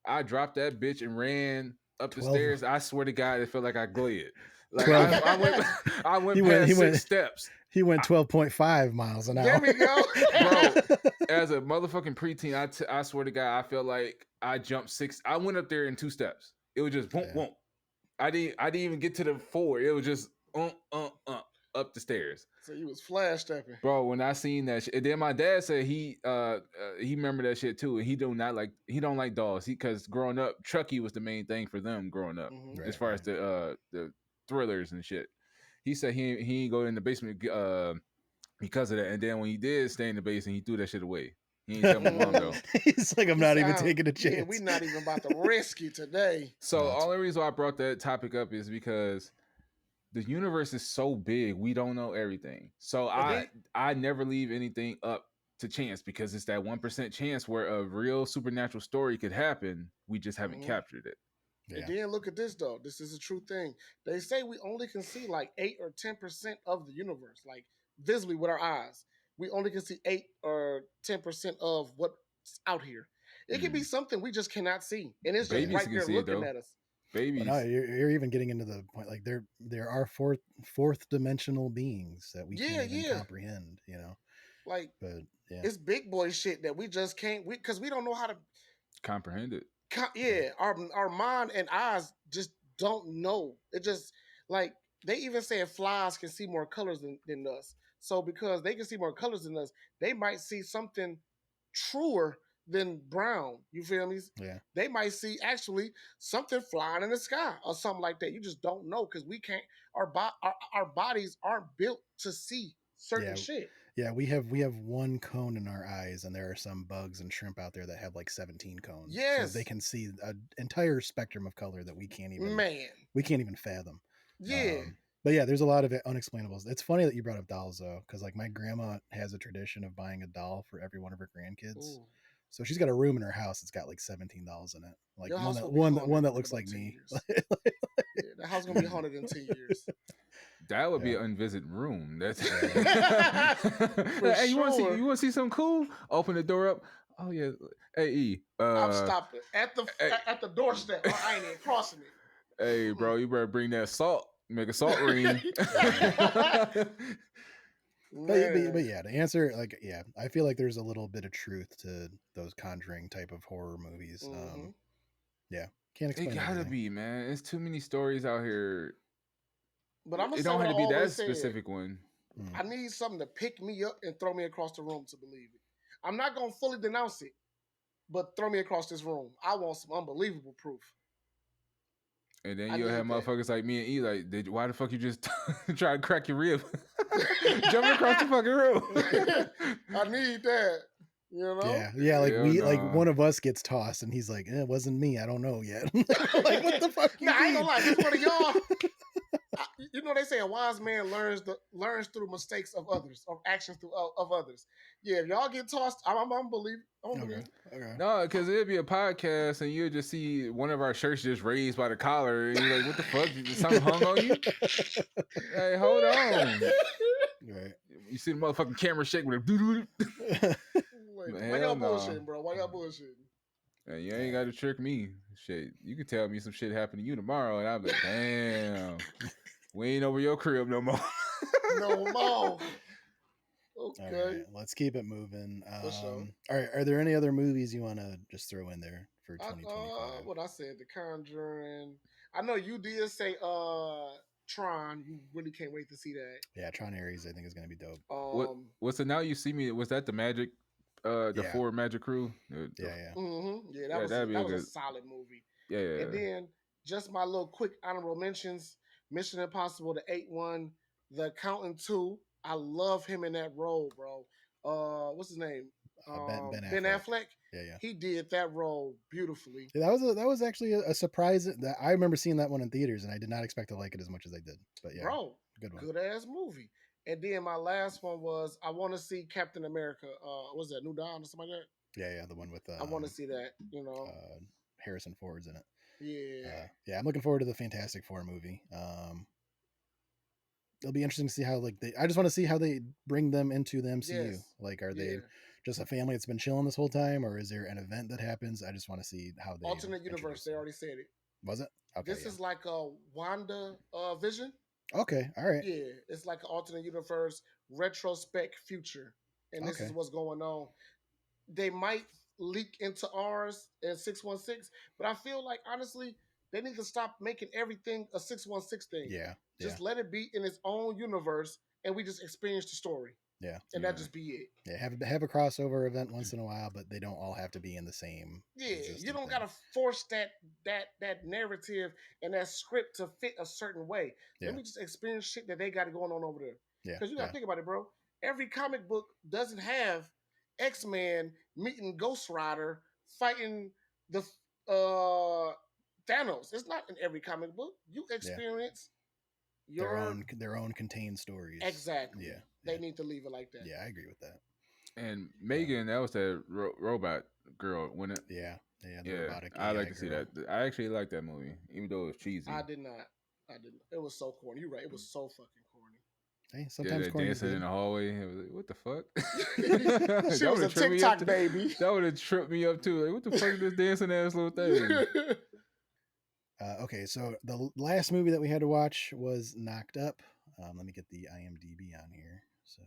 I dropped that bitch and ran up the 12, stairs. I swear to God, it felt like I glided. Like 12. I went I went he past went 6 steps. he went 12.5 miles an There hour. we go. Bro, as a motherfucking preteen, I swear to God, I felt like I jumped 6. I went up there in 2 steps. It was just boom, Yeah. boom. I didn't even get to the floor. It was just up the stairs. So you was flash stepping. Bro, when I seen that shit, and then my dad said he remembered that shit too, and he don't like dolls. Because growing up, Chucky was the main thing for them growing up, Mm-hmm. as Right, far right. as the thrillers and shit. He said he ain't go in the basement because of that, and then when he did stay in the basement, he threw that shit away. He ain't tell my mom though. He's like, I'm He not said, even taking a yeah, we chance. not even about to risk it today. So No, it's only reason why I brought that topic up is because the universe is so big, we don't know everything. So Agree? I never leave anything up to chance because it's that 1% chance where a real supernatural story could happen. We just haven't Mm-hmm. captured it. And yeah. then look at this though. This is a true thing. They say we only can see like 8 or 10% of the universe, like visibly with our eyes. We only can see 8 or 10% of what's out here. It could be Mm. something we just cannot see, and it's just Yeah. Babies right can there see it looking though. at us. But no, Babies. you're even getting into the point like there are fourth dimensional beings that we Yeah, can't even yeah. comprehend, you know. Like But yeah, it's big boy shit that we just can't. Because we don't know how to. Comprehend it. yeah, Yeah, our mind and eyes just don't know. It just like they even say flies can see more colors than us. So because they can see more colors than us, they might see something truer than brown. You feel me? Yeah. They might see actually something flying in the sky or something like that. You just don't know because we can't. Our bodies aren't built to see certain Yeah. shit. Yeah, we have one cone in our eyes, and there are some bugs and shrimp out there that have like 17 cones. So they Yes, can see an entire spectrum of color that man. we can't even fathom. Yeah. But yeah, there's a lot of unexplainables. It's funny that you brought up dolls though, because like my grandma has a tradition of buying a doll for every one of her grandkids. Ooh. So she's got a room in her house that's got like 17 dolls in it. Like Your one house that gonna be haunted one that in looks about like 10 me. years. Yeah, the house gonna be haunted in 10 years. That would be Yeah. an unvisited room. That's For hey, sure. you want to see something cool? Open the door up. Oh yeah. Hey, E. I'm stopping at Hey, the doorstep. I ain't even crossing it. hey, bro, you better bring that salt. Make a salt ring. But Man. yeah, to answer, like, yeah, I feel like there's a little bit of truth to those Conjuring type of horror movies. Mm-hmm. Yeah, can't It explain gotta everything. be, man. There's too many stories out here. But I'm gonna It say don't what have I to be that always said. specific one. I need something to pick me up and throw me across the room to believe it. I'm not gonna fully denounce it, but throw me across this room. I want some unbelievable proof. And then I you'll have need that. motherfuckers like me and E like, why the fuck you just try to crack your rib? Jumping across the fucking room. I need that. You know? Yeah, like Hell like nah. one of us gets tossed and he's like, it wasn't me, I don't know yet. Like, what the fuck you Nah, I ain't mean? gonna lie. This one of y'all. You know they say a wise man learns through mistakes of others, or actions of others. Yeah, if y'all get tossed, I'm believe. I'm believe. Okay. No, because it'd be a podcast and you'd just see one of our shirts just raised by the collar and you're like, what the fuck? Something hung on you? Hey, hold on. Right. You see the motherfucking camera shake with a doo-doo. Why y'all bullshitting, bro? Why y'all bullshitting? Hey, you ain't got to trick me. Shit, you could tell me some shit happened to you tomorrow, and I'll be like, damn, we ain't over your crib no more. No more. All Okay. right, let's keep it moving. For sure. All right, are there any other movies you want to just throw in there for 2025? What I said, The Conjuring. I know you did say Tron. You really can't wait to see that. Yeah, Tron Ares, I think is going to be dope. What's the Now You See Me? Was that the Magic, the Yeah. Ford Magic Crew? Yeah. Mm-hmm. Yeah, that'd be that a was good. a solid movie. Yeah. And then just my little quick honorable mentions: Mission Impossible, the 8-1, The Accountant 2. I love him in that role, bro. What's his name? Ben Affleck. Yeah. He did that role beautifully. Yeah, that was actually a surprise. That I remember seeing that one in theaters, and I did not expect to like it as much as I did. But yeah, Bro, good one. good ass movie. And then my last one was I want to see Captain America. Was that New Dawn or something like that? Yeah, the one with I want to see that. You know, Harrison Ford's in it. yeah. Yeah, I'm looking forward to the Fantastic Four movie. It'll be interesting to see how I just want to see how they bring them into the MCU. Yes. Like, are they just a family that's been chilling this whole time, or is there an event that happens? I just want to see how they Alternate universe. They already said it. Was it? Okay. This is like a Wanda Vision. Okay. All right. Yeah, it's like an alternate universe retrospect future, and this is what's going on. They might leak into ours in 616, but I feel like honestly they need to stop making everything a 616 thing. Yeah. Just let it be in its own universe, and we just experience the story. Yeah. And that just be it. Yeah, have a crossover event once in a while, but they don't all have to be in the same. Yeah, you don't gotta force that narrative and that script to fit a certain way. Let me just experience shit that they got going on over there. Yeah, because you gotta think about it, bro. Every comic book doesn't have X-Men meeting Ghost Rider fighting the Thanos. It's not in every comic book. You experience their own contained stories. Exactly. Yeah. They need to leave it like that. Yeah, I agree with that. And Megan, that was that robot girl, wasn't it? Yeah. The robotic. I like to see that. I actually like that movie, even though it was cheesy. I did not. It was so corny. You're right. It was so fucking corny. Hey, sometimes corny dancing in the hallway. It was like, what the fuck? She was a TikTok baby. That would have tripped me up too. Like, what the fuck is this dancing ass little thing? Okay, so the last movie that we had to watch was Knocked Up. Let me get the IMDb on here so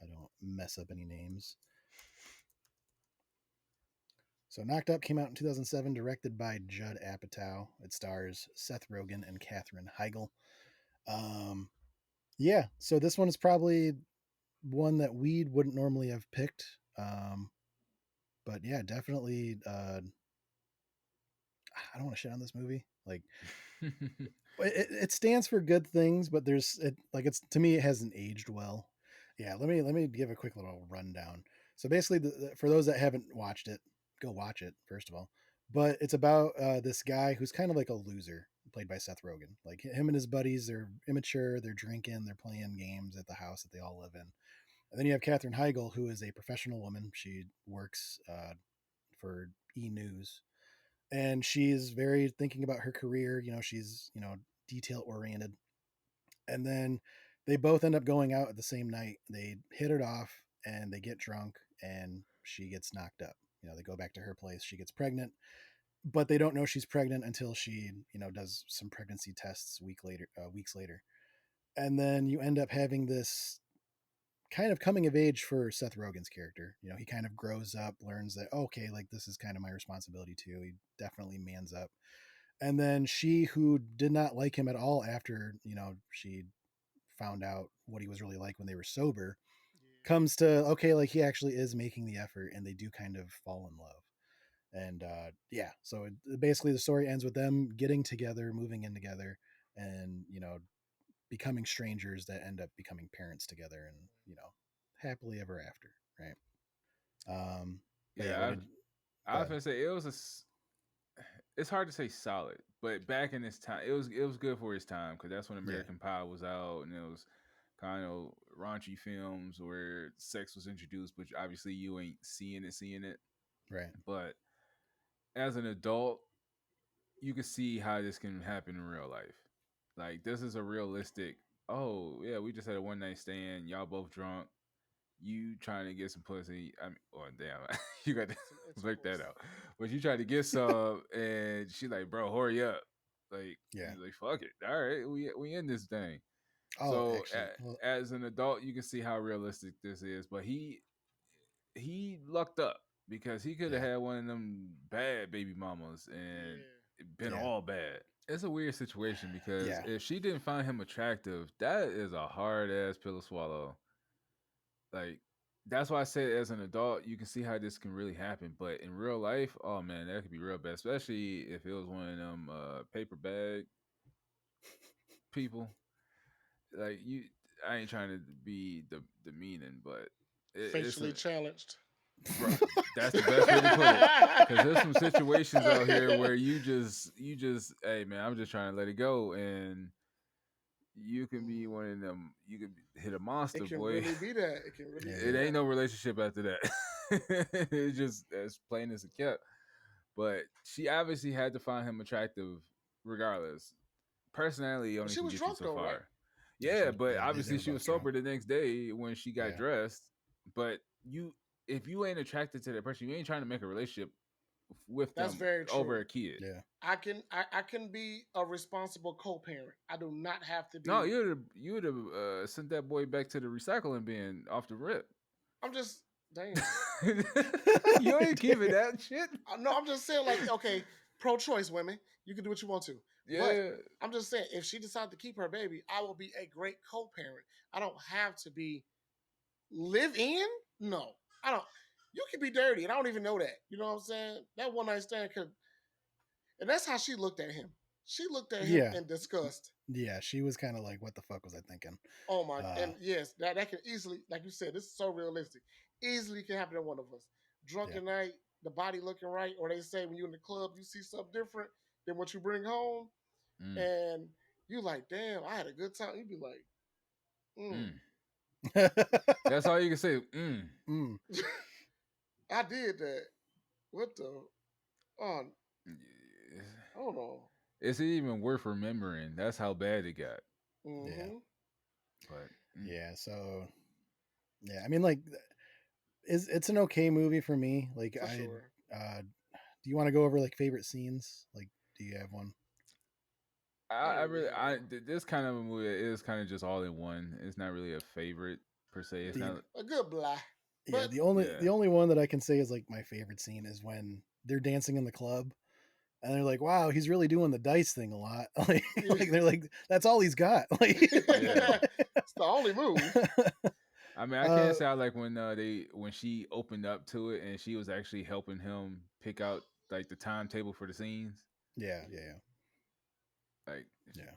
I don't mess up any names. So Knocked Up came out in 2007, directed by Judd Apatow. It stars Seth Rogen and Katherine Heigl. Yeah, so this one is probably one that we wouldn't normally have picked. But yeah, definitely. I don't want to shit on this movie. Like it stands for good things, but there's it like it's to me it hasn't aged well. Yeah, let me give a quick little rundown. So basically, for those that haven't watched it, go watch it first of all. But it's about this guy who's kind of like a loser, played by Seth Rogen. Like him and his buddies, they're immature, they're drinking, they're playing games at the house that they all live in. And then you have Katherine Heigl, who is a professional woman. She works for E News, and she's very thinking about her career. She's detail oriented. And then they both end up going out at the same night. They hit it off, and they get drunk, and she gets knocked up. They go back to her place. She gets pregnant, but they don't know she's pregnant until she does some pregnancy tests weeks later. And then you end up having this kind of coming of age for Seth Rogen's character. He kind of grows up, learns that, okay, like this is kind of my responsibility too. He definitely mans up. And then she, who did not like him at all after, she found out what he was really like when they were sober, Yeah. comes to, okay, like he actually is making the effort, and they do kind of fall in love. And yeah, so basically the story ends with them getting together, moving in together, and becoming strangers that end up becoming parents together, and happily ever after, right? But yeah, what Yeah, did I go was ahead? gonna say it's hard to say solid, but back in this time, it was good for his time because that's when Yeah, American Pie was out, and it was kind of raunchy films where sex was introduced, but obviously you ain't seeing it. right. But as an adult, you can see how this can happen in real life. Like this is a realistic. Oh yeah, we just had a one night stand. Y'all both drunk. You trying to get some pussy. I mean, oh damn, you got to Some work that intercourse. out. But you try to get some, and she like, bro, hurry up. Like Yeah. he's like, fuck it. All right, we in this thing. Oh, So actually, well, as an adult, you can see how realistic this is. But he lucked up because he could have yeah, had one of them bad baby mamas and Yeah. it been yeah, all bad. It's a weird situation because yeah, if she didn't find him attractive, that is a hard ass pill to swallow. Like that's why I said as an adult, you can see how this can really happen. But in real life, oh man, that could be real bad. Especially if it was one of them paper bag people. Like you, I ain't trying to be the meaning, but it's Facially a challenged. bro. That's the best way to put it. Because there's some situations out here where you just, hey man, I'm just trying to let it go, and you can be one of them. You can hit a It monster, can boy. really be that. It can really yeah, be It ain't that. no relationship after that. It's just as plain as it kept. But she obviously had to find him attractive, regardless. Personality But only she can was get you drunk so though, right? far. Yeah, but yeah. They obviously were she both was drunk. sober the next day when she got Yeah, dressed. But if you ain't attracted to that person, you ain't trying to make a relationship with That's them very over true. a kid. yeah, I can be a responsible co-parent. I do not have to No, be. you would have sent that boy back to the recycling bin off the rip. I'm just damn. You ain't keeping that shit. No, I'm just saying, like, okay, pro-choice women, you can do what you want to, but Yeah. I'm just saying, if she decides to keep her baby, I will be a great co-parent. I don't have to be live in. No, I don't. You can be dirty, and I don't even know that. You know what I'm saying? That one night stand could, and that's how she looked at him. She looked at him yeah, in disgust. yeah. She was kind of like, "What the fuck was I thinking?" Oh my, Uh, and yes, that can easily, like you said, this is so realistic. Easily can happen to one of us. yeah, Drunken night, the body looking right, or they say when you're in the club, you see something different than what you bring home, Mm, and you like, damn, I had a good time. You'd be like, mm, mm. That's all you can say. Mm. mm, I did that. What the? Oh, Yeah. I don't know. Is it even worth remembering? That's how bad it got. yeah, Mm-hmm. But yeah. So yeah, I mean, like, it's an okay movie for me. Like, For sure. do you want to go over like favorite scenes? Like, do you have one? I don't I really really, have one. this kind of a movie is kind of just all in one. It's not really a favorite per se. It's Yeah, The not. a good blah. Yeah, But the only one that I can say is like my favorite scene is when they're dancing in the club, and they're like, "Wow, he's really doing the dice thing a lot." Like, yeah. they're like, "That's all he's got." Like, Yeah. It's the only move. I mean, I can't Uh, say I like when she opened up to it and she was actually helping him pick out like the timetable for the scenes. yeah, yeah, Like yeah,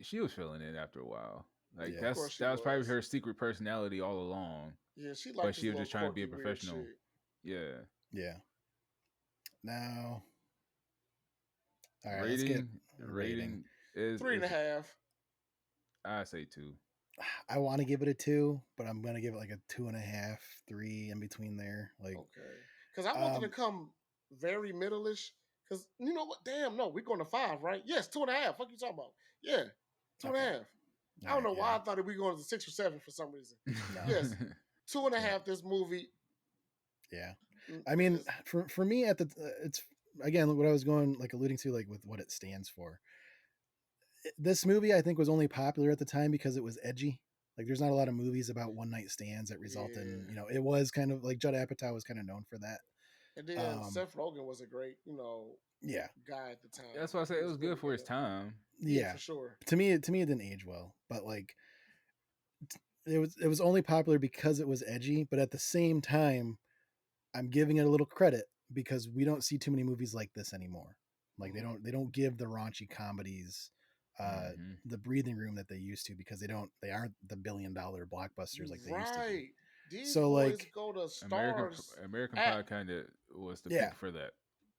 she was feeling it after a while. Like Of yeah, course she that was probably was. her secret personality all along. Yeah, she But liked she this was little just trying to be a quirky, weird professional. shit. Yeah. yeah. Now, all right, let's get rating. Rating is Three and a is half. I say 2. I want to give it a 2, but I'm gonna give it like a 2.5, 3 in between there. Like, Okay. Because I wanted to um, come very middle-ish. Because you know what? Damn, no, we're going to 5, right? Yes, 2.5. Fuck you talking about? Yeah, two and a okay, half. all I don't right, know why yeah, I thought that we going to 6 or 7 for some reason. no, Yes, two and a yeah, half. This movie. yeah. I mean, Is for me at the it's again what I was going like alluding to like with what it stands for. This movie I think was only popular at the time because it was edgy. Like there's not a lot of movies about one night stands that result in, yeah. it was kind of like Judd Apatow was kind of known for that. And then Um Seth Rogen was a great, yeah. guy at the time. That's why I say He it was was put good for his together. time. Yeah, Yeah. for sure. To me it didn't age well, but like it was only popular because it was edgy, but at the same time I'm giving it a little credit because we don't see too many movies like this anymore. Like they Hmm. don't give the raunchy comedies Hmm. the breathing room that they used to because they aren't the $1 billion blockbusters like they used to be. Right. These So boys like go to American stars American at Pie kind of was the yeah. peak for that.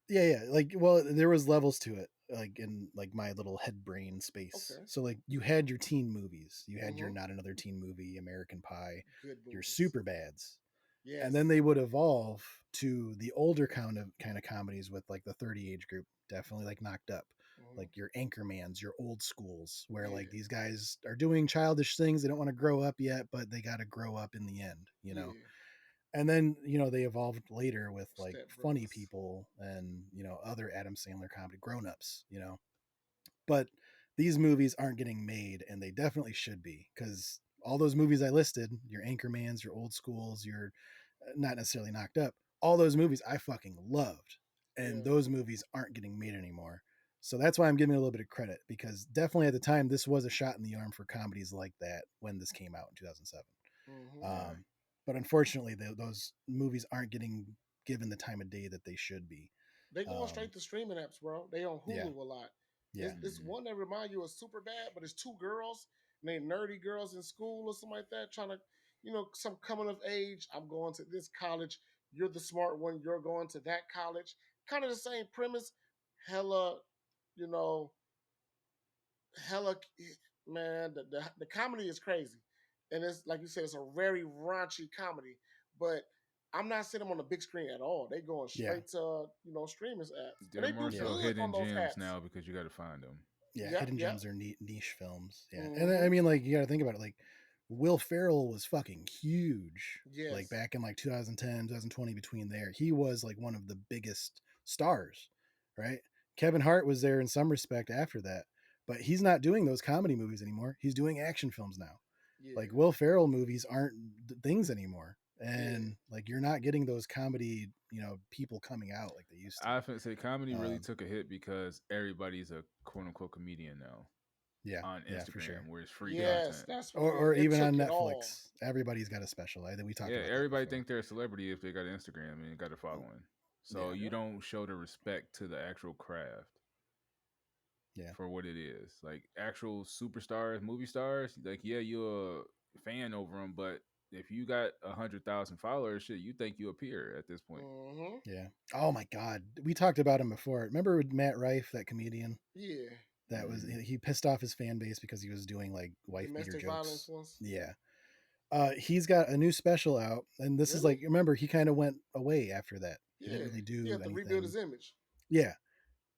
Yeah, like well there was levels to it like in like my little head brain space. okay. So like you had your teen movies. You had your Hmm. Not Another Teen Movie, American Pie, Good your movies. super bads, and then Yes. they would evolve to the older kind of comedies with like the 30 age group, definitely like Knocked Up, Hmm. like your Anchormans, your Old Schools, where like Yeah. these guys are doing childish things, they don't want to grow up yet but they got to grow up in the end. Yeah. And then they evolved later with like Step Funny Brothers. People and other Adam Sandler comedy, Grown Ups. But these movies aren't getting made, and they definitely should be because all those movies I listed, your Anchormans, your Old Schools, your not necessarily Knocked Up, all those movies I fucking loved, and Yeah. those movies aren't getting made anymore. So that's why I'm giving it a little bit of credit because definitely at the time this was a shot in the arm for comedies like that when this came out in 2007. Hmm. Yeah. But unfortunately, those movies aren't getting given the time of day that they should be. They going Um, straight to streaming apps, bro. They on yeah, Hulu a lot. yeah, It's Hmm. one that remind you of Super Bad, but it's two girls, and they nerdy girls in school or something like that, trying to, some coming of age. I'm going to this college. You're the smart one. You're going to that college. Kind of the same premise. Hella, you know, hella man. The comedy is crazy, and it's like you said, it's a very raunchy comedy. But I'm not seeing them on the big screen at all. They going yeah, straight to streaming apps, and They're they do more yeah, so good on hidden those gems apps. now because you got to find them. yeah. Yep, Hidden yep. gems are niche films. Yeah, and I Mm-hmm. mean, like you got to think about it. Like Will Ferrell was fucking huge. Like Yes, back in like 2010, 2020, between there, he was like one of the biggest stars, right? Kevin Hart was there in some respect after that, but he's not doing those comedy movies anymore. He's doing action films now. Like yeah, Will Ferrell movies aren't things anymore, yeah. and like you're not getting those comedy people coming out like they used to. I often say comedy really Um, took a hit because everybody's a quote unquote comedian now yeah, on yeah, for sure. Instagram, where it's free Yes, content. that's what or, it is. or It even on took it all. Netflix. Everybody's got a special. I think we talked Yeah, about that everybody before. think they're a celebrity if they got an Instagram and got a following. So Yeah, you Yep. don't show the respect to the actual craft yeah, for what it is. Like actual superstars, movie stars, like yeah, you're a fan over them, but if you got 100,000 followers, shit, you think you a peer at this point. Mm-hmm. yeah. Oh my God, we talked about him before. Remember with Matt Rife, that comedian Yeah. that was Hmm. he pissed off his fan base because he was doing like wife beater Domestic violence jokes. ones. Yeah. He's got a new special out, and this is Really? like remember he kind of went away after that. He didn't Yeah. really He do had to rebuild anything. his image. Yeah.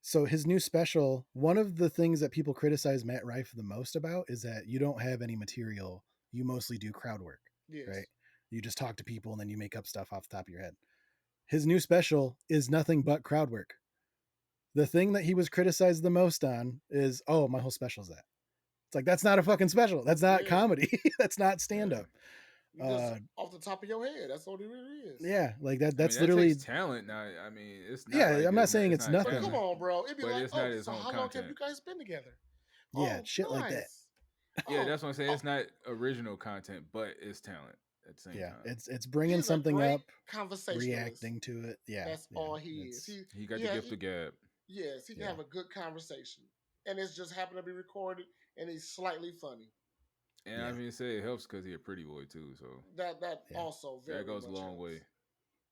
So his new special, one of the things that people criticize Matt Rife the most about is that you don't have any material. You mostly do crowd work, right? Yes. You just talk to people and then you make up stuff off the top of your head. His new special is nothing but crowd work. The thing that he was criticized the most on is, oh, my whole special's that. It's like that's not a fucking special. That's not Yeah. comedy. That's not stand Yeah. up. You just Uh, off the top of your head. That's all it really is. yeah, like that. I mean, That's that takes literally. talent. Now, I mean, it's not Yeah, like I'm not saying it's it's not But nothing. come talent, on, bro. It'd be but like, it's not oh, his so own how long have content. you guys been together? Yeah, Oh, shit like that. nice. Yeah, Oh, that's what I'm saying. oh, It's not original content, but it's talent at the same Yeah, time. it's bringing He's a something great up, conversationalist. reacting to it. Yeah, That's yeah. all he is. It's He got He, the ha- gift he of gab. yes, he can yeah, have a good conversation, and it's just happened to be recorded, and he's slightly funny. And I yeah, mean, say it helps because he a pretty boy too, so That yeah. also that very goes a much long way. helps.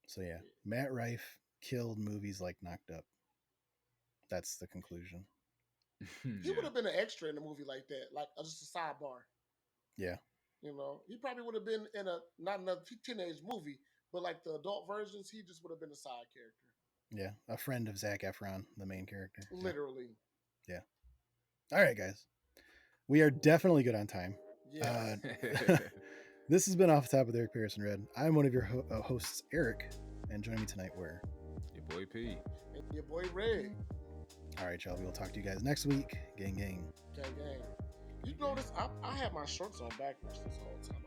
So yeah, Matt Rife killed movies like Knocked Up. That's the conclusion. He would Yeah. have been an extra in a movie like that, like just a sidebar. Yeah, He probably would have been in a not in a teenage movie, but like the adult versions, he just would have been a side character, yeah. A friend of Zac Efron, the main character. Yeah, literally. yeah. All right, guys. We are definitely good on time. Uh, Yes, this has been Off the Top with Eric Pearson Red. I'm one of your hosts, Eric, and join me tonight where. Your boy P. and your boy Red, All right, y'all. We will talk to you guys next week. Gang, gang. gang gang. You notice I had my shorts on backwards this whole time.